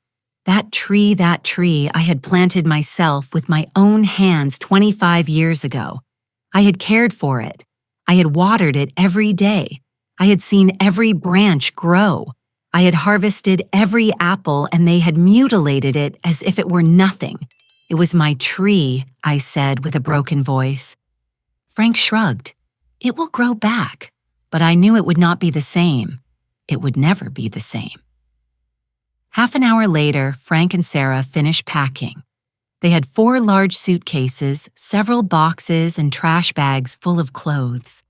That tree I had planted myself with my own hands 25 years ago. I had cared for it. I had watered it every day. I had seen every branch grow. I had harvested every apple, and they had mutilated it as if it were nothing. "It was my tree," I said with a broken voice. Frank shrugged. "It will grow back." But I knew it would not be the same. It would never be the same. Half an hour later, Frank and Sarah finished packing. They had 4 large suitcases, several boxes, and trash bags full of clothes.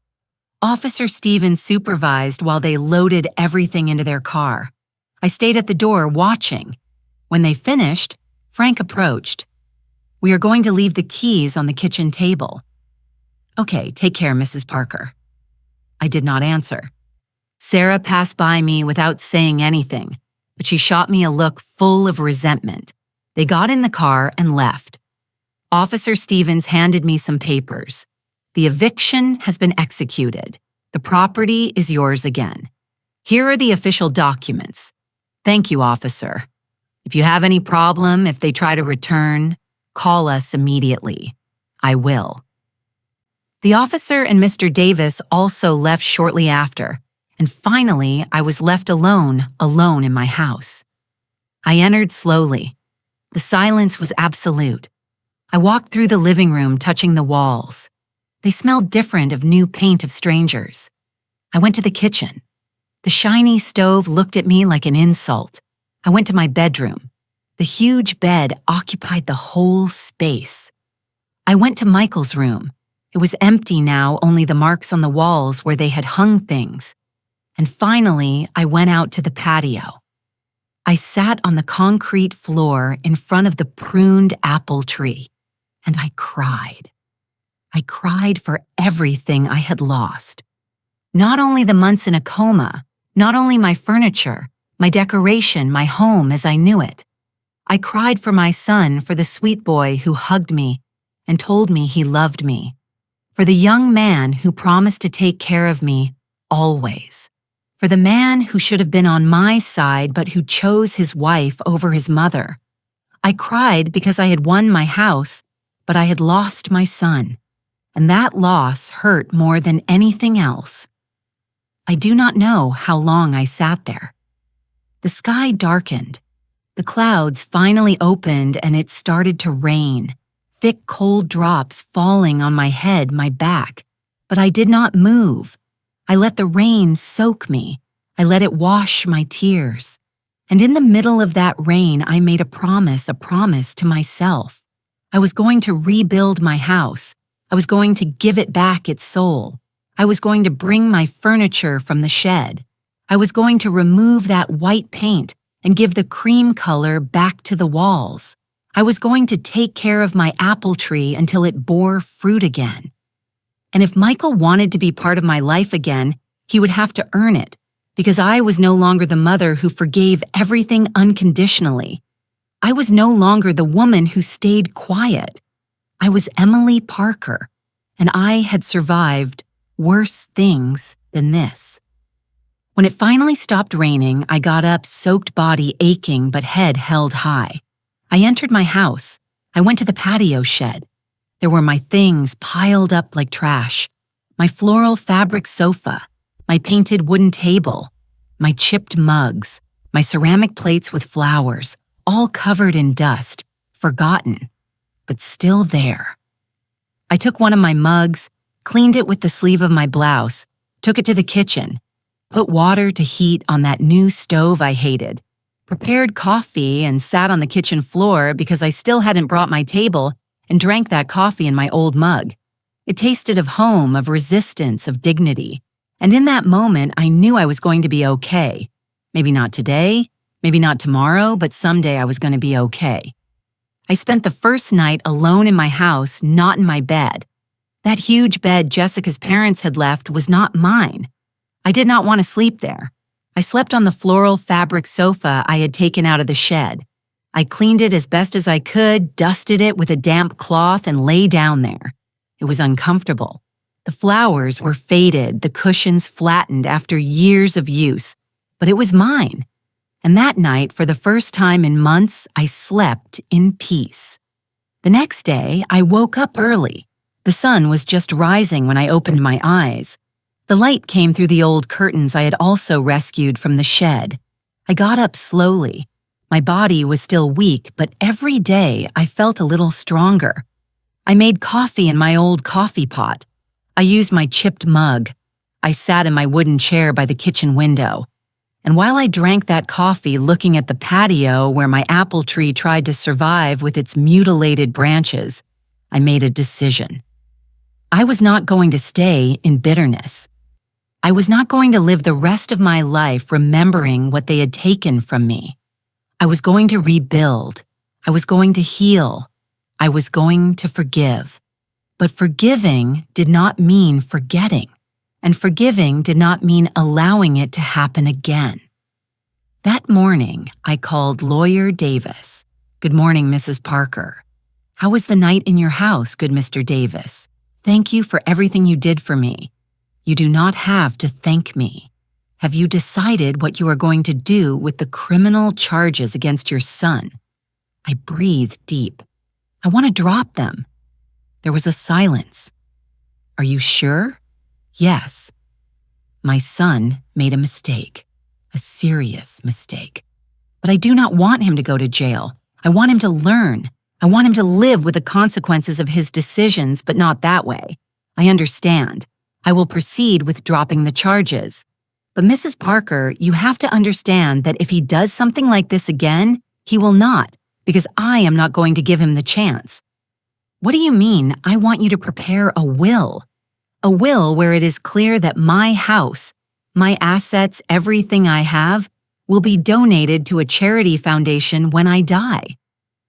Officer Stevens supervised while they loaded everything into their car. I stayed at the door watching. When they finished, Frank approached. "We are going to leave the keys on the kitchen table." "Okay, take care, Mrs. Parker." I did not answer. Sarah passed by me without saying anything. but she shot me a look full of resentment. They got in the car and left. Officer Stevens handed me some papers. The eviction has been executed. The property is yours again. Here are the official documents. Thank you, officer. If you have any problem, if they try to return, call us immediately. I will. The officer and Mr. Davis also left shortly after, and finally I was left alone in my house. I entered slowly. The silence was absolute. I walked through the living room, touching the walls. They smelled different of new paint of strangers. I went to the kitchen. The shiny stove looked at me like an insult. I went to my bedroom. The huge bed occupied the whole space. I went to Michael's room. It was empty now, only the marks on the walls where they had hung things. And finally, I went out to the patio. I sat on the concrete floor in front of the pruned apple tree, and I cried. I cried for everything I had lost. Not only the months in a coma, not only my furniture, my decoration, my home as I knew it. I cried for my son, for the sweet boy who hugged me and told me he loved me. For the young man who promised to take care of me always. For the man who should have been on my side but who chose his wife over his mother. I cried because I had won my house, but I had lost my son. And that loss hurt more than anything else. I do not know how long I sat there. The sky darkened. The clouds finally opened and it started to rain. Thick, cold drops falling on my head, my back. But I did not move. I let the rain soak me. I let it wash my tears. And in the middle of that rain, I made a promise to myself. I was going to rebuild my house. I was going to give it back its soul. I was going to bring my furniture from the shed. I was going to remove that white paint and give the cream color back to the walls. I was going to take care of my apple tree until it bore fruit again. And if Michael wanted to be part of my life again, he would have to earn it, because I was no longer the mother who forgave everything unconditionally. I was no longer the woman who stayed quiet. I was Emily Parker, and I had survived worse things than this. When it finally stopped raining, I got up, soaked body aching but head held high. I entered my house. I went to the patio shed. There were my things piled up like trash. My floral fabric sofa, my painted wooden table, my chipped mugs, my ceramic plates with flowers, all covered in dust, forgotten, but still there. I took one of my mugs, cleaned it with the sleeve of my blouse, took it to the kitchen, put water to heat on that new stove I hated, prepared coffee and sat on the kitchen floor because I still hadn't brought my table and drank that coffee in my old mug. It tasted of home, of resistance, of dignity. And in that moment, I knew I was going to be okay. Maybe not today, maybe not tomorrow, but someday I was going to be okay. I spent the first night alone in my house, not in my bed. That huge bed Jessica's parents had left was not mine. I did not want to sleep there. I slept on the floral fabric sofa I had taken out of the shed. I cleaned it as best as I could, dusted it with a damp cloth, and lay down there. It was uncomfortable. The flowers were faded, the cushions flattened after years of use, but it was mine. And that night, for the first time in months, I slept in peace. The next day, I woke up early. The sun was just rising when I opened my eyes. The light came through the old curtains I had also rescued from the shed. I got up slowly. My body was still weak, but every day I felt a little stronger. I made coffee in my old coffee pot. I used my chipped mug. I sat in my wooden chair by the kitchen window. And while I drank that coffee looking at the patio where my apple tree tried to survive with its mutilated branches, I made a decision. I was not going to stay in bitterness. I was not going to live the rest of my life remembering what they had taken from me. I was going to rebuild. I was going to heal. I was going to forgive. But forgiving did not mean forgetting, and forgiving did not mean allowing it to happen again. That morning, I called Lawyer Davis. "Good morning, Mrs. Parker. How was the night in your house, good Mr. Davis? Thank you for everything you did for me. You do not have to thank me. Have you decided what you are going to do with the criminal charges against your son?" I breathed deep. "I want to drop them." There was a silence. "Are you sure?" "Yes." My son made a mistake, a serious mistake. But I do not want him to go to jail. I want him to learn. I want him to live with the consequences of his decisions, but not that way. I understand. I will proceed with dropping the charges. But Mrs. Parker, you have to understand that if he does something like this again, he will not, because I am not going to give him the chance. What do you mean, I want you to prepare a will? A will where it is clear that my house, my assets, everything I have, will be donated to a charity foundation when I die.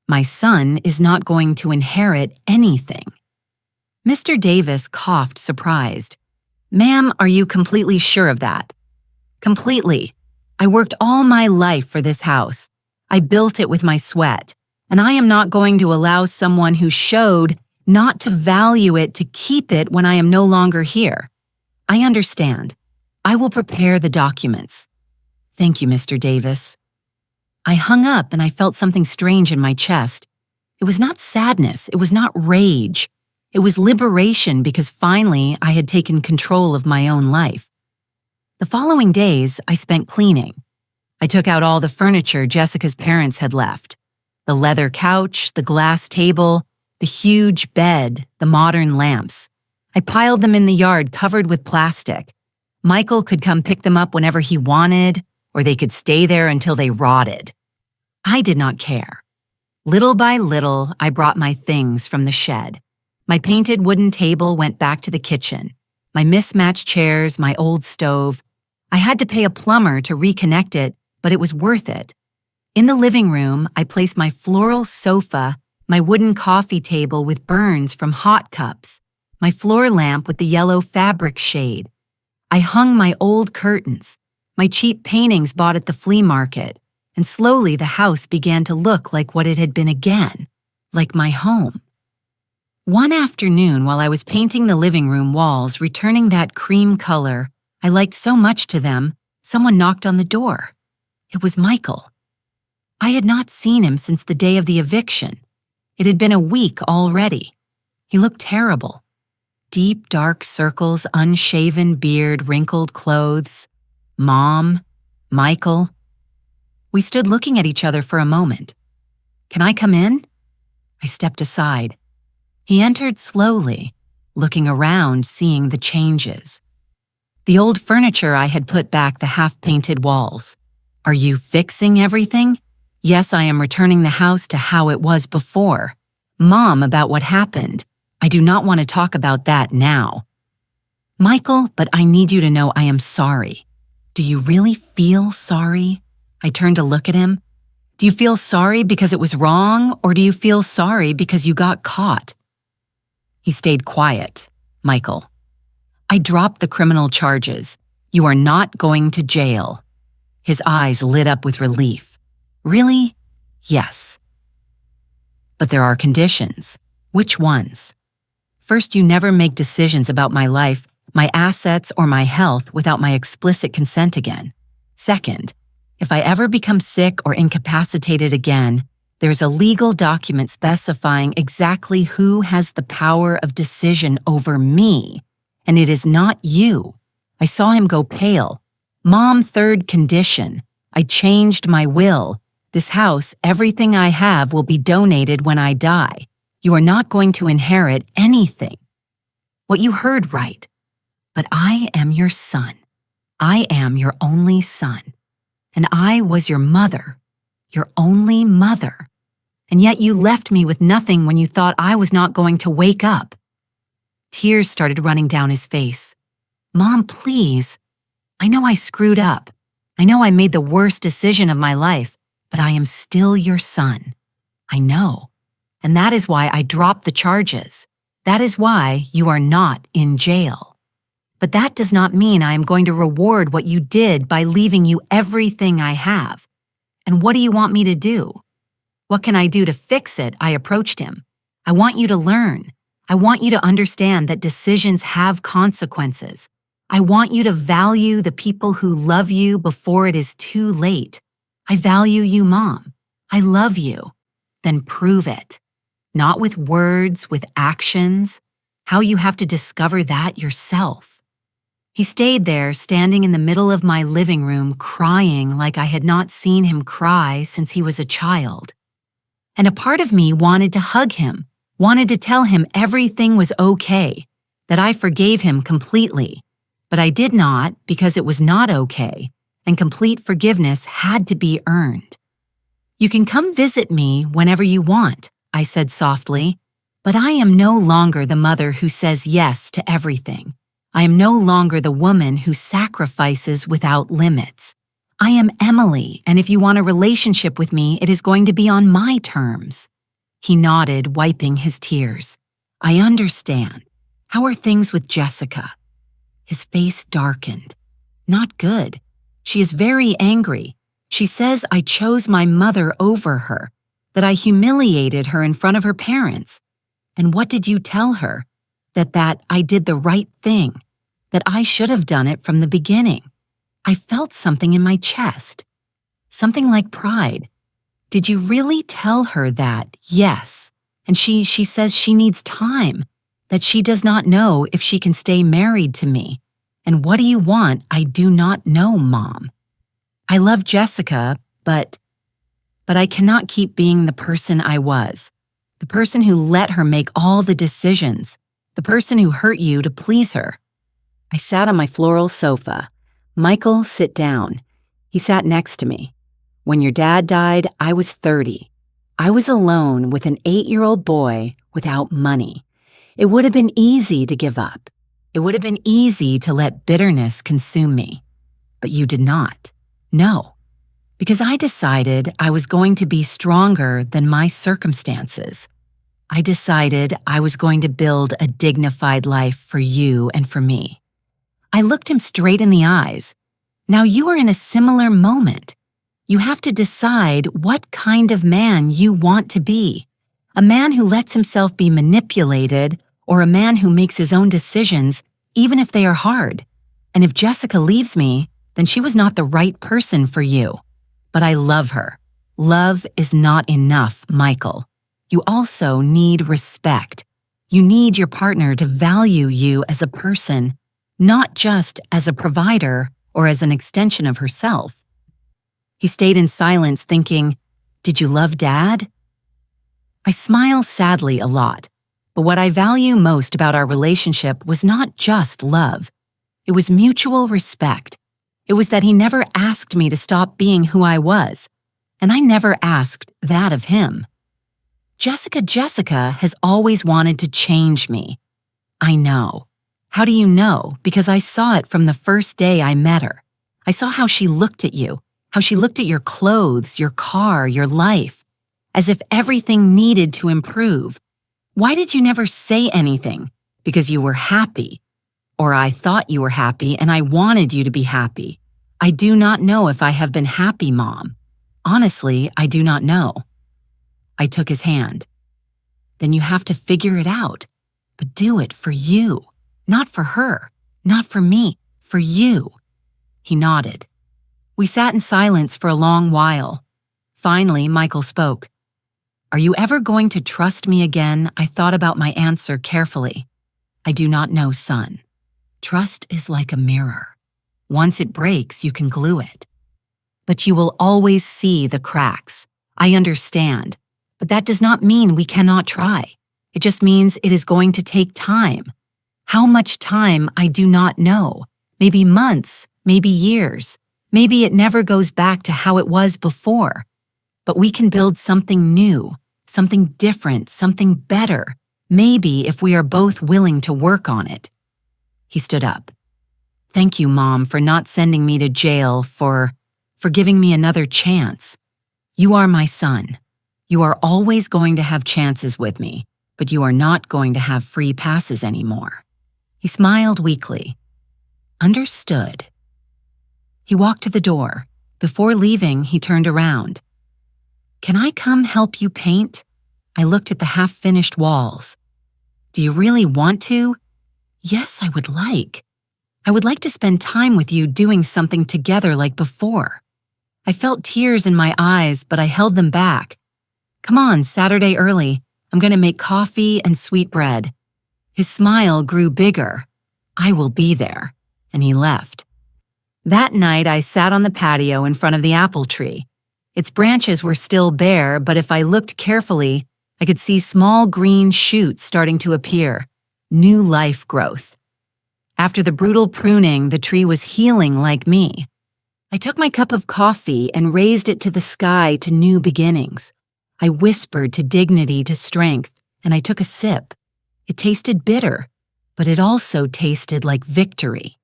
My son is not going to inherit anything. Mr. Davis coughed, surprised. "Ma'am, are you completely sure of that?" "Completely. I worked all my life for this house. I built it with my sweat, and I am not going to allow someone who showed not to value it to keep it when I am no longer here. I understand. I will prepare the documents." "Thank you, Mr. Davis." I hung up and I felt something strange in my chest. It was not sadness, it was not rage. It was liberation because finally I had taken control of my own life. The following days, I spent cleaning. I took out all the furniture Jessica's parents had left. The leather couch, the glass table, the huge bed, the modern lamps. I piled them in the yard covered with plastic. Michael could come pick them up whenever he wanted, or they could stay there until they rotted. I did not care. Little by little, I brought my things from the shed. My painted wooden table went back to the kitchen. My mismatched chairs, my old stove. I had to pay a plumber to reconnect it, but it was worth it. In the living room, I placed my floral sofa, my wooden coffee table with burns from hot cups, my floor lamp with the yellow fabric shade. I hung my old curtains, my cheap paintings bought at the flea market, and slowly the house began to look like what it had been again, like my home. One afternoon, while I was painting the living room walls, returning that cream color I liked so much to them, someone knocked on the door. It was Michael. I had not seen him since the day of the eviction. It had been a week already. He looked terrible. Deep, dark circles, unshaven beard, wrinkled clothes. Mom, Michael. We stood looking at each other for a moment. "Can I come in?" I stepped aside. He entered slowly, looking around, seeing the changes. The old furniture I had put back the half-painted walls. "Are you fixing everything?" "Yes, I am returning the house to how it was before." "Mom, about what happened. I do not want to talk about that now." "Michael, but I need you to know I am sorry." "Do you really feel sorry?" I turned to look at him. "Do you feel sorry because it was wrong, or do you feel sorry because you got caught?" He stayed quiet. "Michael, I dropped the criminal charges. You are not going to jail." His eyes lit up with relief. "Really?" "Yes." "But there are conditions." "Which ones?" "First, you never make decisions about my life, my assets, or my health without my explicit consent again. Second, if I ever become sick or incapacitated again, there's a legal document specifying exactly who has the power of decision over me, and it is not you." I saw him go pale. "Mom, third condition. I changed my will. This house, everything I have, will be donated when I die. You are not going to inherit anything." "What you heard right. But I am your son. I am your only son. And I was your mother, your only mother. And yet you left me with nothing when you thought I was not going to wake up." Tears started running down his face. "Mom, please. I know I screwed up. I know I made the worst decision of my life, but I am still your son. I know. And that is why I dropped the charges. That is why you are not in jail." But that does not mean I am going to reward what you did by leaving you everything I have. And what do you want me to do? What can I do to fix it? I approached him. I want you to learn. I want you to understand that decisions have consequences. I want you to value the people who love you before it is too late. I value you, Mom. I love you. Then prove it. Not with words, with actions. How you have to discover that yourself. He stayed there, standing in the middle of my living room, crying like I had not seen him cry since he was a child. And a part of me wanted to hug him, wanted to tell him everything was okay, that I forgave him completely. But I did not, because it was not okay, and complete forgiveness had to be earned. You can come visit me whenever you want, I said softly, but I am no longer the mother who says yes to everything. I am no longer the woman who sacrifices without limits. I am Emily, and if you want a relationship with me, it is going to be on my terms. He nodded, wiping his tears. I understand. How are things with Jessica? His face darkened. Not good. She is very angry. She says I chose my mother over her, that I humiliated her in front of her parents. And what did you tell her? That I did the right thing, that I should have done it from the beginning. I felt something in my chest, something like pride. Did you really tell her that? Yes. And she says she needs time, that she does not know if she can stay married to me. And what do you want? I do not know, Mom. I love Jessica, but I cannot keep being the person I was, the person who let her make all the decisions, the person who hurt you to please her. I sat on my floral sofa. Michael, sit down. He sat next to me. When your dad died, I was 30. I was alone with an 8-year-old boy without money. It would have been easy to give up. It would have been easy to let bitterness consume me. But you did not. No. Because I decided I was going to be stronger than my circumstances. I decided I was going to build a dignified life for you and for me. I looked him straight in the eyes. Now you are in a similar moment. You have to decide what kind of man you want to be. A man who lets himself be manipulated, or a man who makes his own decisions, even if they are hard. And if Jessica leaves me, then she was not the right person for you. But I love her. Love is not enough, Michael. You also need respect. You need your partner to value you as a person, not just as a provider or as an extension of herself. He stayed in silence, thinking, did you love Dad? I smile sadly a lot, but what I value most about our relationship was not just love. It was mutual respect. It was that he never asked me to stop being who I was, and I never asked that of him. Jessica has always wanted to change me. I know. How do you know? Because I saw it from the first day I met her. I saw how she looked at you, how she looked at your clothes, your car, your life, as if everything needed to improve. Why did you never say anything? Because you were happy. Or I thought you were happy and I wanted you to be happy. I do not know if I have been happy, Mom. Honestly, I do not know. I took his hand. Then you have to figure it out, but do it for you, not for her, not for me, for you. He nodded. We sat in silence for a long while. Finally, Michael spoke. Are you ever going to trust me again? I thought about my answer carefully. I do not know, son. Trust is like a mirror. Once it breaks, you can glue it. But you will always see the cracks. I understand. But that does not mean we cannot try. It just means it is going to take time. How much time, I do not know. Maybe months, maybe years. Maybe it never goes back to how it was before. But we can build something new, something different, something better. Maybe if we are both willing to work on it. He stood up. Thank you, Mom, for not sending me to jail, for giving me another chance. You are my son. You are always going to have chances with me, but you are not going to have free passes anymore. He smiled weakly. Understood. He walked to the door. Before leaving, he turned around. Can I come help you paint? I looked at the half-finished walls. Do you really want to? Yes, I would like. I would like to spend time with you doing something together like before. I felt tears in my eyes, but I held them back. Come on, Saturday early. I'm going to make coffee and sweet bread. His smile grew bigger. I will be there. And he left. That night, I sat on the patio in front of the apple tree. Its branches were still bare, but if I looked carefully, I could see small green shoots starting to appear. New life growth. After the brutal pruning, the tree was healing like me. I took my cup of coffee and raised it to the sky to new beginnings. I whispered to dignity to strength, and I took a sip. It tasted bitter, but it also tasted like victory.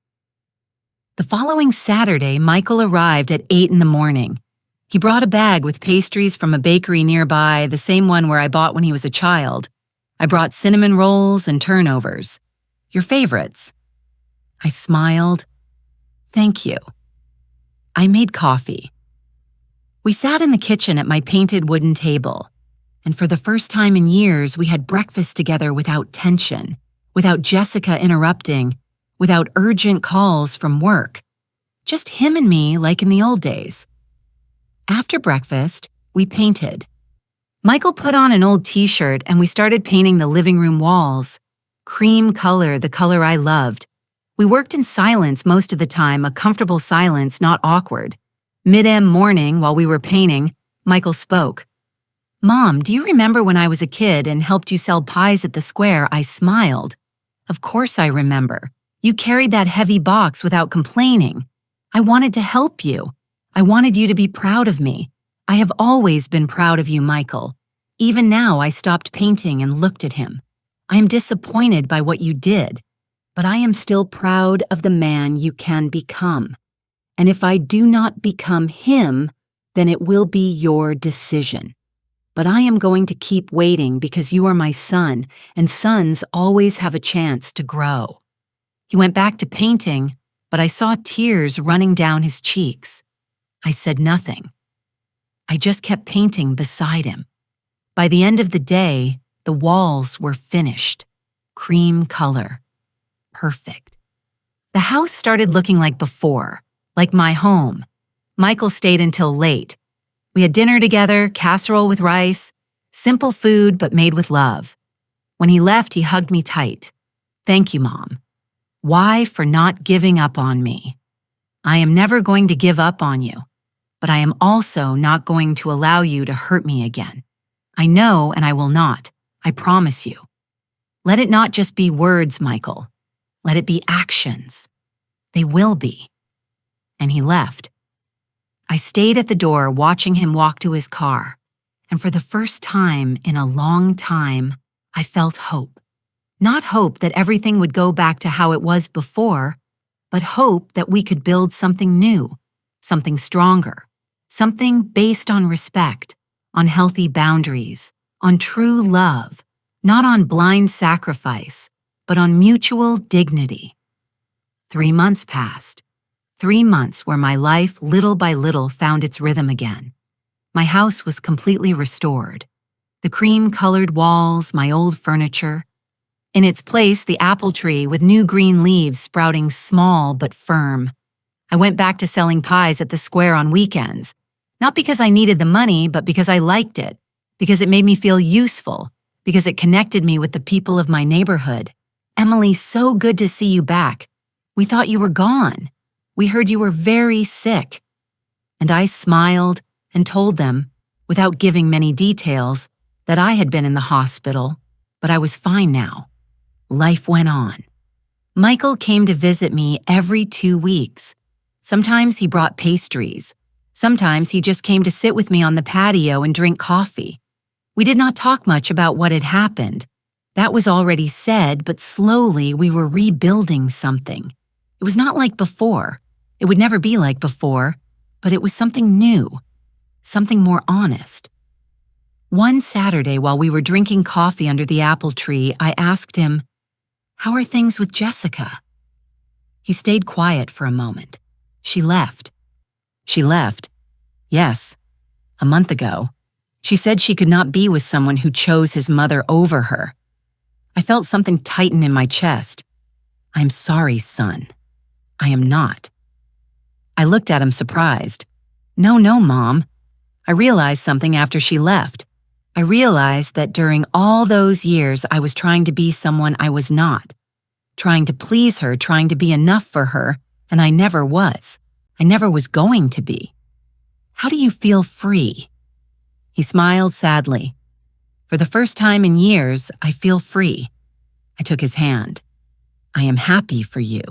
The following Saturday, Michael arrived at 8 in the morning. He brought a bag with pastries from a bakery nearby, the same one where I bought when he was a child. I brought cinnamon rolls and turnovers. Your favorites. I smiled. Thank you. I made coffee. We sat in the kitchen at my painted wooden table, and for the first time in years, we had breakfast together without tension, without Jessica interrupting, without urgent calls from work. Just him and me like in the old days. After breakfast, we painted. Michael put on an old t-shirt and we started painting the living room walls. Cream color, the color I loved. We worked in silence most of the time, a comfortable silence, not awkward. Mid-M morning, while we were painting, Michael spoke. Mom, do you remember when I was a kid and helped you sell pies at the square? I smiled. Of course I remember. You carried that heavy box without complaining. I wanted to help you. I wanted you to be proud of me. I have always been proud of you, Michael. Even now, I stopped painting and looked at him. I am disappointed by what you did, but I am still proud of the man you can become. And if I do not become him, then it will be your decision. But I am going to keep waiting because you are my son, and sons always have a chance to grow. He went back to painting, but I saw tears running down his cheeks. I said nothing. I just kept painting beside him. By the end of the day, the walls were finished. Cream color. Perfect. The house started looking like before, like my home. Michael stayed until late. We had dinner together, casserole with rice, simple food but made with love. When he left, he hugged me tight. Thank you, Mom. Why for not giving up on me? I am never going to give up on you, but I am also not going to allow you to hurt me again. I know and I will not. I promise you. Let it not just be words, Michael. Let it be actions. They will be. And he left. I stayed at the door watching him walk to his car, and for the first time in a long time, I felt hope. Not hope that everything would go back to how it was before, but hope that we could build something new, something stronger, something based on respect, on healthy boundaries, on true love, not on blind sacrifice, but on mutual dignity. 3 months passed. 3 months where my life, little by little, found its rhythm again. My house was completely restored. The cream-colored walls, my old furniture. In its place, the apple tree with new green leaves sprouting small but firm. I went back to selling pies at the square on weekends, not because I needed the money, but because I liked it, because it made me feel useful, because it connected me with the people of my neighborhood. Emily, so good to see you back. We thought you were gone. We heard you were very sick. And I smiled and told them, without giving many details, that I had been in the hospital, but I was fine now. Life went on. Michael came to visit me every 2 weeks. Sometimes he brought pastries. Sometimes he just came to sit with me on the patio and drink coffee. We did not talk much about what had happened. That was already said, but slowly we were rebuilding something. It was not like before. It would never be like before, but it was something new, something more honest. One Saturday, while we were drinking coffee under the apple tree, I asked him, "How are things with Jessica?" He stayed quiet for a moment. She left. She left. Yes, a month ago. She said she could not be with someone who chose his mother over her. I felt something tighten in my chest. I'm sorry, son. I am not. I looked at him surprised. No, Mom. I realized something after she left. I realized that during all those years I was trying to be someone I was not. Trying to please her, trying to be enough for her, and I never was. I never was going to be. How do you feel free? He smiled sadly. For the first time in years, I feel free. I took his hand. I am happy for you.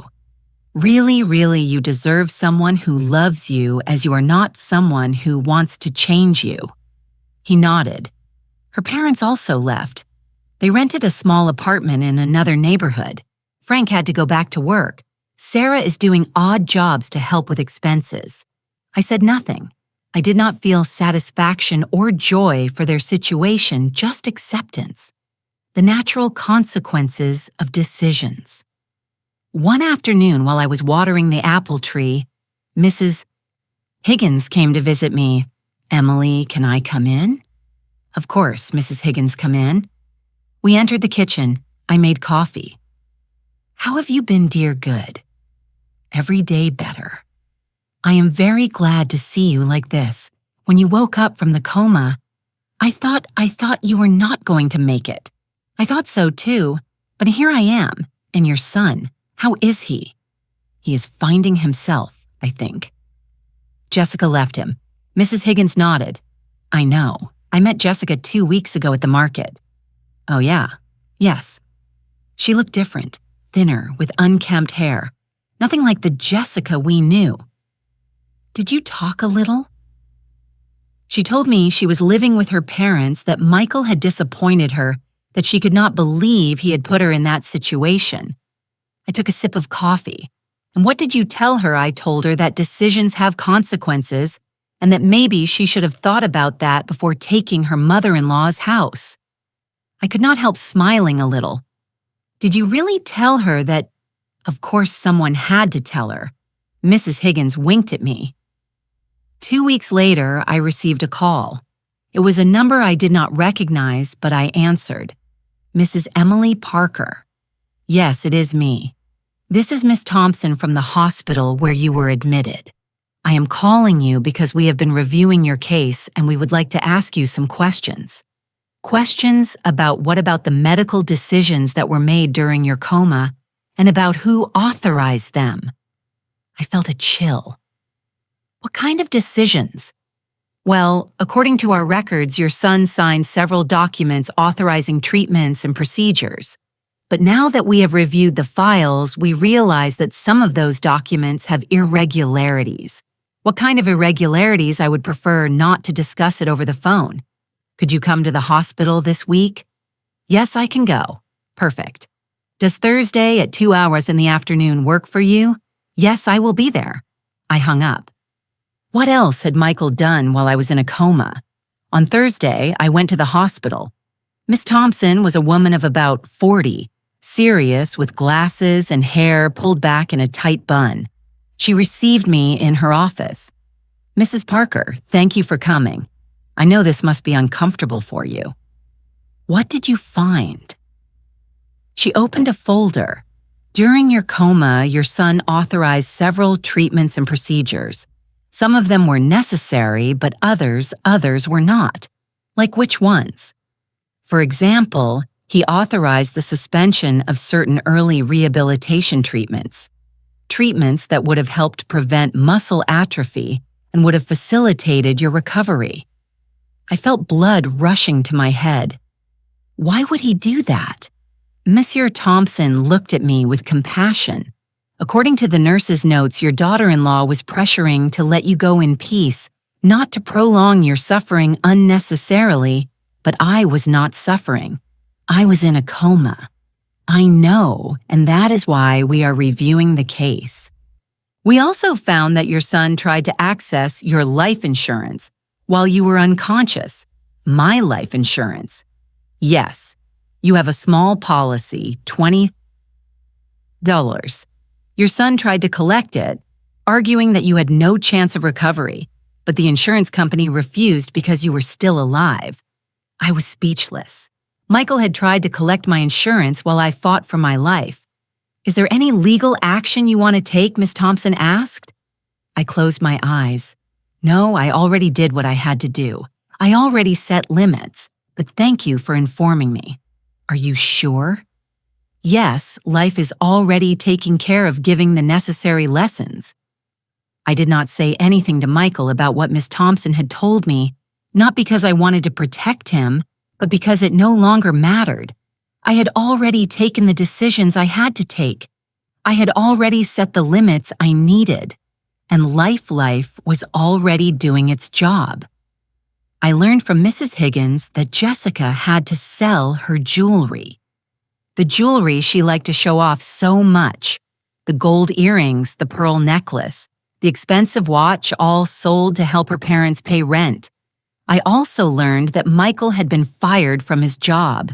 Really, really, you deserve someone who loves you as you are not someone who wants to change you. He nodded. Her parents also left. They rented a small apartment in another neighborhood. Frank had to go back to work. Sarah is doing odd jobs to help with expenses. I said nothing. I did not feel satisfaction or joy for their situation, just acceptance. The natural consequences of decisions. One afternoon while I was watering the apple tree, Mrs. Higgins came to visit me. Emily, can I come in? Of course, Mrs. Higgins, come in. We entered the kitchen. I made coffee. How have you been, dear good? Every day better. I am very glad to see you like this. When you woke up from the coma, I thought you were not going to make it. I thought so too, but here I am, and your son. How is he? He is finding himself, I think. Jessica left him. Mrs. Higgins nodded. I know. I met Jessica 2 weeks ago at the market. Oh yeah? Yes. She looked different, thinner, with unkempt hair. Nothing like the Jessica we knew. Did you talk a little? She told me she was living with her parents, that Michael had disappointed her, that she could not believe he had put her in that situation. I took a sip of coffee. And what did you tell her? I told her that decisions have consequences and that maybe she should have thought about that before taking her mother-in-law's house. I could not help smiling a little. Did you really tell her that? Of course someone had to tell her. Mrs. Higgins winked at me. 2 weeks later, I received a call. It was a number I did not recognize, but I answered. Mrs. Emily Parker. Yes, it is me. This is Miss Thompson from the hospital where you were admitted. I am calling you because we have been reviewing your case and we would like to ask you some questions. Questions about what about the medical decisions that were made during your coma and about who authorized them. I felt a chill. What kind of decisions? Well, according to our records, your son signed several documents authorizing treatments and procedures. But now that we have reviewed the files, we realize that some of those documents have irregularities. What kind of irregularities? I would prefer not to discuss it over the phone. Could you come to the hospital this week? Yes, I can go. Perfect. Does Thursday at 2 hours in the afternoon work for you? Yes, I will be there. I hung up. What else had Michael done while I was in a coma? On Thursday, I went to the hospital. Miss Thompson was a woman of about 40, serious with glasses and hair pulled back in a tight bun. She received me in her office. Mrs. Parker, thank you for coming. I know this must be uncomfortable for you. What did you find? She opened a folder. During your coma, your son authorized several treatments and procedures. Some of them were necessary, but others were not. Like which ones? For example, he authorized the suspension of certain early rehabilitation treatments. Treatments that would have helped prevent muscle atrophy and would have facilitated your recovery. I felt blood rushing to my head. Why would he do that? Monsieur Thompson looked at me with compassion. According to the nurse's notes, your daughter-in-law was pressuring to let you go in peace, not to prolong your suffering unnecessarily, but I was not suffering. I was in a coma. I know, and that is why we are reviewing the case. We also found that your son tried to access your life insurance while you were unconscious. My life insurance. Yes, you have a small policy, $20. Your son tried to collect it, arguing that you had no chance of recovery, but the insurance company refused because you were still alive. I was speechless. Michael had tried to collect my insurance while I fought for my life. Is there any legal action you want to take? Miss Thompson asked. I closed my eyes. No, I already did what I had to do. I already set limits, but thank you for informing me. Are you sure? Yes, life is already taking care of giving the necessary lessons. I did not say anything to Michael about what Miss Thompson had told me, not because I wanted to protect him, but because it no longer mattered. I had already taken the decisions I had to take. I had already set the limits I needed, and life was already doing its job. I learned from Mrs. Higgins that Jessica had to sell her jewelry. The jewelry she liked to show off so much, the gold earrings, the pearl necklace, the expensive watch, all sold to help her parents pay rent. I also learned that Michael had been fired from his job,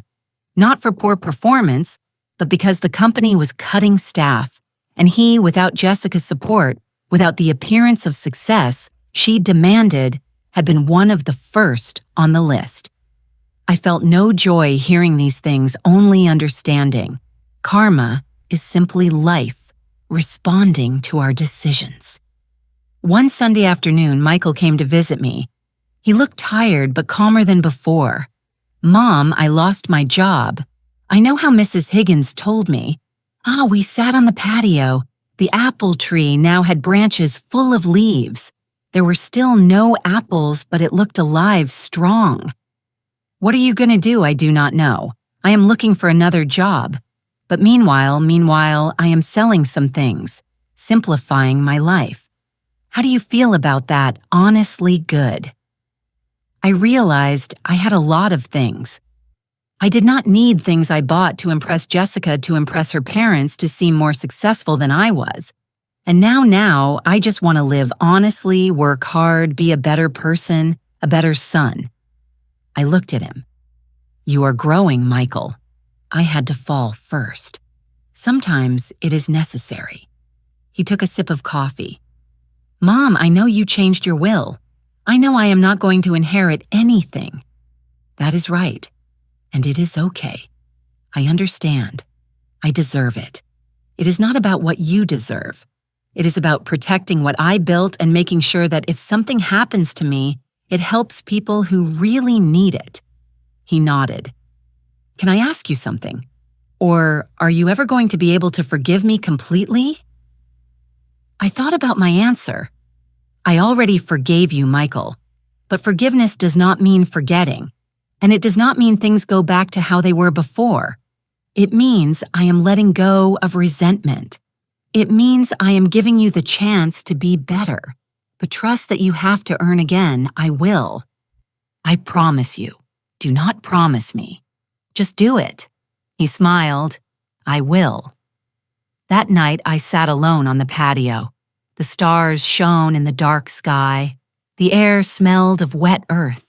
not for poor performance, but because the company was cutting staff, and he, without Jessica's support, without the appearance of success she demanded, had been one of the first on the list. I felt no joy hearing these things, only understanding. Karma is simply life responding to our decisions. One Sunday afternoon, Michael came to visit me. He looked tired but calmer than before. Mom, I lost my job. I know how Mrs. Higgins told me. We sat on the patio. The apple tree now had branches full of leaves. There were still no apples, but it looked alive, strong. What are you going to do? I do not know. I am looking for another job. But meanwhile, I am selling some things, simplifying my life. How do you feel about that? Honestly good. I realized I had a lot of things. I did not need things I bought to impress Jessica to impress her parents to seem more successful than I was. And now, I just want to live honestly, work hard, be a better person, a better son. I looked at him. You are growing, Michael. I had to fall first. Sometimes it is necessary. He took a sip of coffee. Mom, I know you changed your will. I know I am not going to inherit anything. That is right. And it is okay. I understand. I deserve it. It is not about what you deserve. It is about protecting what I built and making sure that if something happens to me, it helps people who really need it. He nodded. Can I ask you something? Or are you ever going to be able to forgive me completely? I thought about my answer. I already forgave you, Michael. But forgiveness does not mean forgetting. And it does not mean things go back to how they were before. It means I am letting go of resentment. It means I am giving you the chance to be better. But trust that you have to earn again. I will. I promise you. Do not promise me. Just do it. He smiled. I will. That night, I sat alone on the patio. The stars shone in the dark sky. The air smelled of wet earth.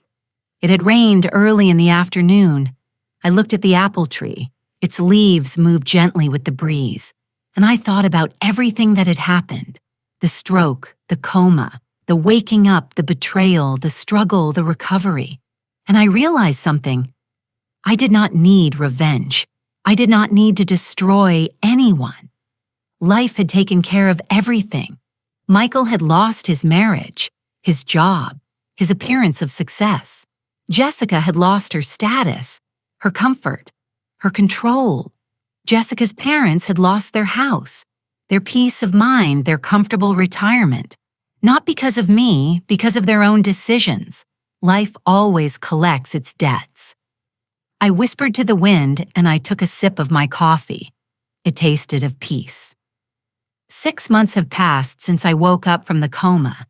It had rained early in the afternoon. I looked at the apple tree. Its leaves moved gently with the breeze. And I thought about everything that had happened. The stroke, the coma, the waking up, the betrayal, the struggle, the recovery. And I realized something. I did not need revenge. I did not need to destroy anyone. Life had taken care of everything. Michael had lost his marriage, his job, his appearance of success. Jessica had lost her status, her comfort, her control. Jessica's parents had lost their house, their peace of mind, their comfortable retirement. Not because of me, because of their own decisions. Life always collects its debts. I whispered to the wind and I took a sip of my coffee. It tasted of peace. 6 months have passed since I woke up from the coma.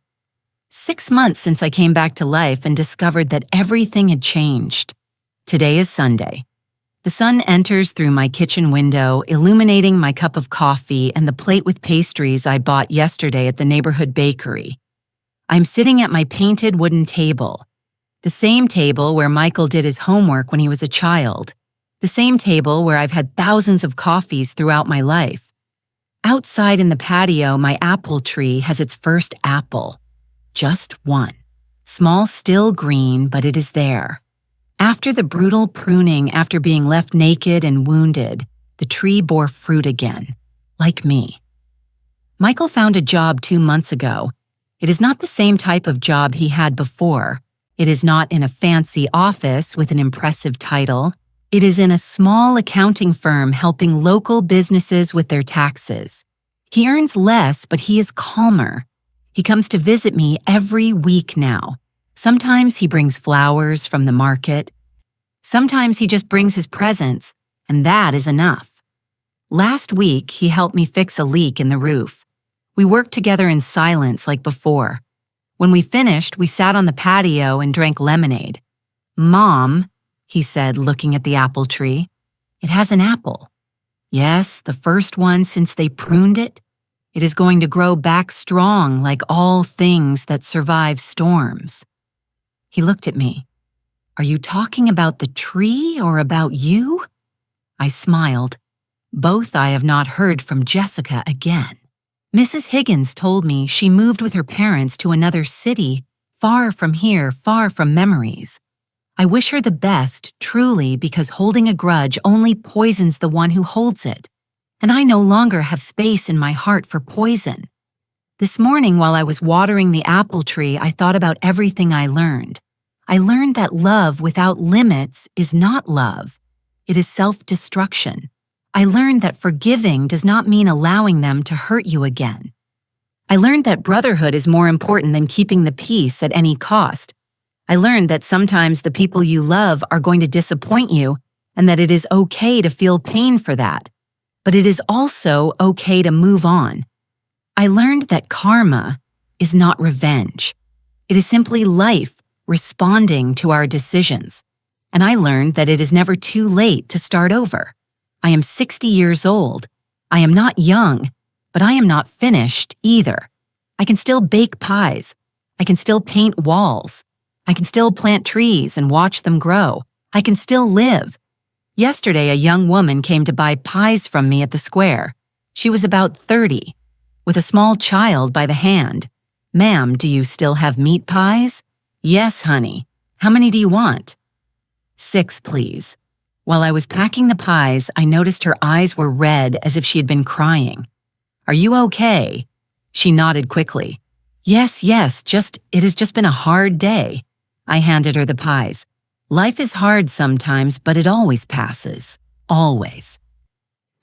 6 months since I came back to life and discovered that everything had changed. Today is Sunday. The sun enters through my kitchen window, illuminating my cup of coffee and the plate with pastries I bought yesterday at the neighborhood bakery. I'm sitting at my painted wooden table, the same table where Michael did his homework when he was a child, the same table where I've had thousands of coffees throughout my life. Outside in the patio, my apple tree has its first apple. Just one. Small, still green, but it is there. After the brutal pruning, after being left naked and wounded, the tree bore fruit again, like me. Michael found a job 2 months ago. It is not the same type of job he had before. It is not in a fancy office with an impressive title. It is in a small accounting firm helping local businesses with their taxes. He earns less, but he is calmer. He comes to visit me every week now. Sometimes he brings flowers from the market. Sometimes he just brings his presents, and that is enough. Last week, he helped me fix a leak in the roof. We worked together in silence like before. When we finished, we sat on the patio and drank lemonade. "Mom," he said, looking at the apple tree, "it has an apple. Yes, the first one since they pruned it. It is going to grow back strong like all things that survive storms." He looked at me. "Are you talking about the tree or about you?" I smiled. Both I have not heard from Jessica again. Mrs. Higgins told me she moved with her parents to another city, far from here, far from memories. I wish her the best, truly, because holding a grudge only poisons the one who holds it. And I no longer have space in my heart for poison. This morning, while I was watering the apple tree, I thought about everything I learned. I learned that love without limits is not love. It is self-destruction. I learned that forgiving does not mean allowing them to hurt you again. I learned that brotherhood is more important than keeping the peace at any cost. I learned that sometimes the people you love are going to disappoint you and that it is okay to feel pain for that. But it is also okay to move on. I learned that karma is not revenge. It is simply life responding to our decisions. And I learned that it is never too late to start over. I am 60 years old. I am not young, but I am not finished either. I can still bake pies. I can still paint walls. I can still plant trees and watch them grow. I can still live. Yesterday, a young woman came to buy pies from me at the square. She was about 30, with a small child by the hand. "Ma'am, do you still have meat pies?" "Yes, honey. How many do you want?" "6, please." While I was packing the pies, I noticed her eyes were red as if she had been crying. "Are you okay?" She nodded quickly. Yes, it has just been a hard day." I handed her the pies. "Life is hard sometimes, but it always passes. Always."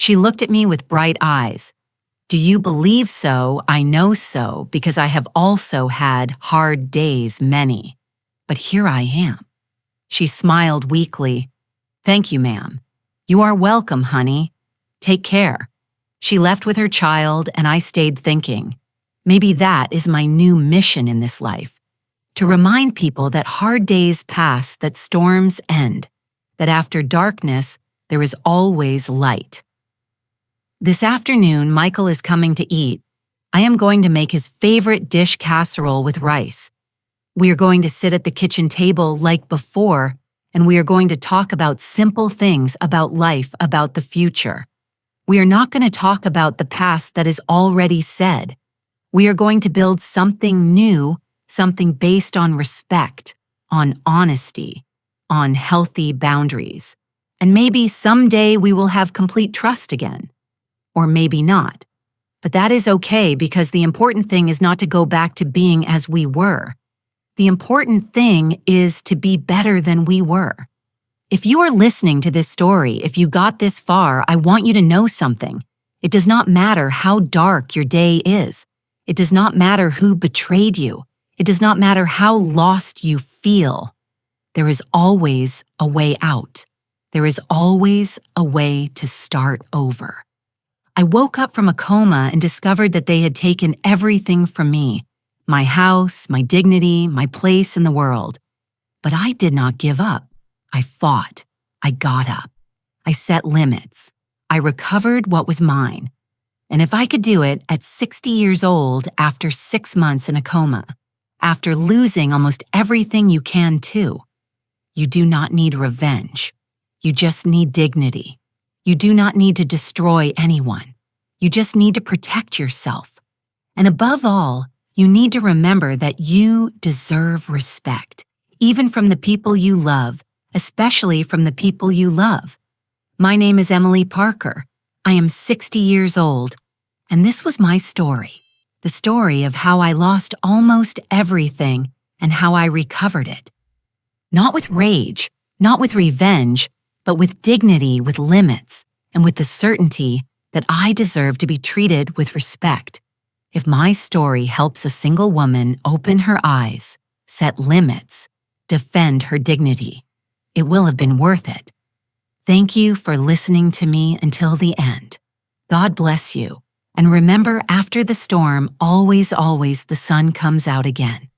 She looked at me with bright eyes. "Do you believe so? I know so, because I have also had hard days, many. But here I am." She smiled weakly. "Thank you, ma'am." "You are welcome, honey. Take care." She left with her child, and I stayed thinking. Maybe that is my new mission in this life. To remind people that hard days pass, that storms end, that after darkness, there is always light. This afternoon, Michael is coming to eat. I am going to make his favorite dish casserole with rice. We are going to sit at the kitchen table like before, and we are going to talk about simple things about life, about the future. We are not going to talk about the past that is already said. We are going to build something new, something based on respect, on honesty, on healthy boundaries. And maybe someday we will have complete trust again. Or maybe not. But that is okay, because the important thing is not to go back to being as we were. The important thing is to be better than we were. If you are listening to this story, if you got this far, I want you to know something. It does not matter how dark your day is. It does not matter who betrayed you. It does not matter how lost you feel. There is always a way out. There is always a way to start over. I woke up from a coma and discovered that they had taken everything from me. My house, my dignity, my place in the world. But I did not give up. I fought. I got up. I set limits. I recovered what was mine. And if I could do it at 60 years old after 6 months in a coma, after losing almost everything you can too, you do not need revenge. You just need dignity. You do not need to destroy anyone. You just need to protect yourself. And above all, you need to remember that you deserve respect, even from the people you love, especially from the people you love. My name is Emily Parker. I am 60 years old, and this was my story. The story of how I lost almost everything and how I recovered it. Not with rage, not with revenge, but with dignity, with limits, and with the certainty that I deserve to be treated with respect. If my story helps a single woman open her eyes, set limits, defend her dignity, it will have been worth it. Thank you for listening to me until the end. God bless you. And remember, after the storm, always, always the sun comes out again.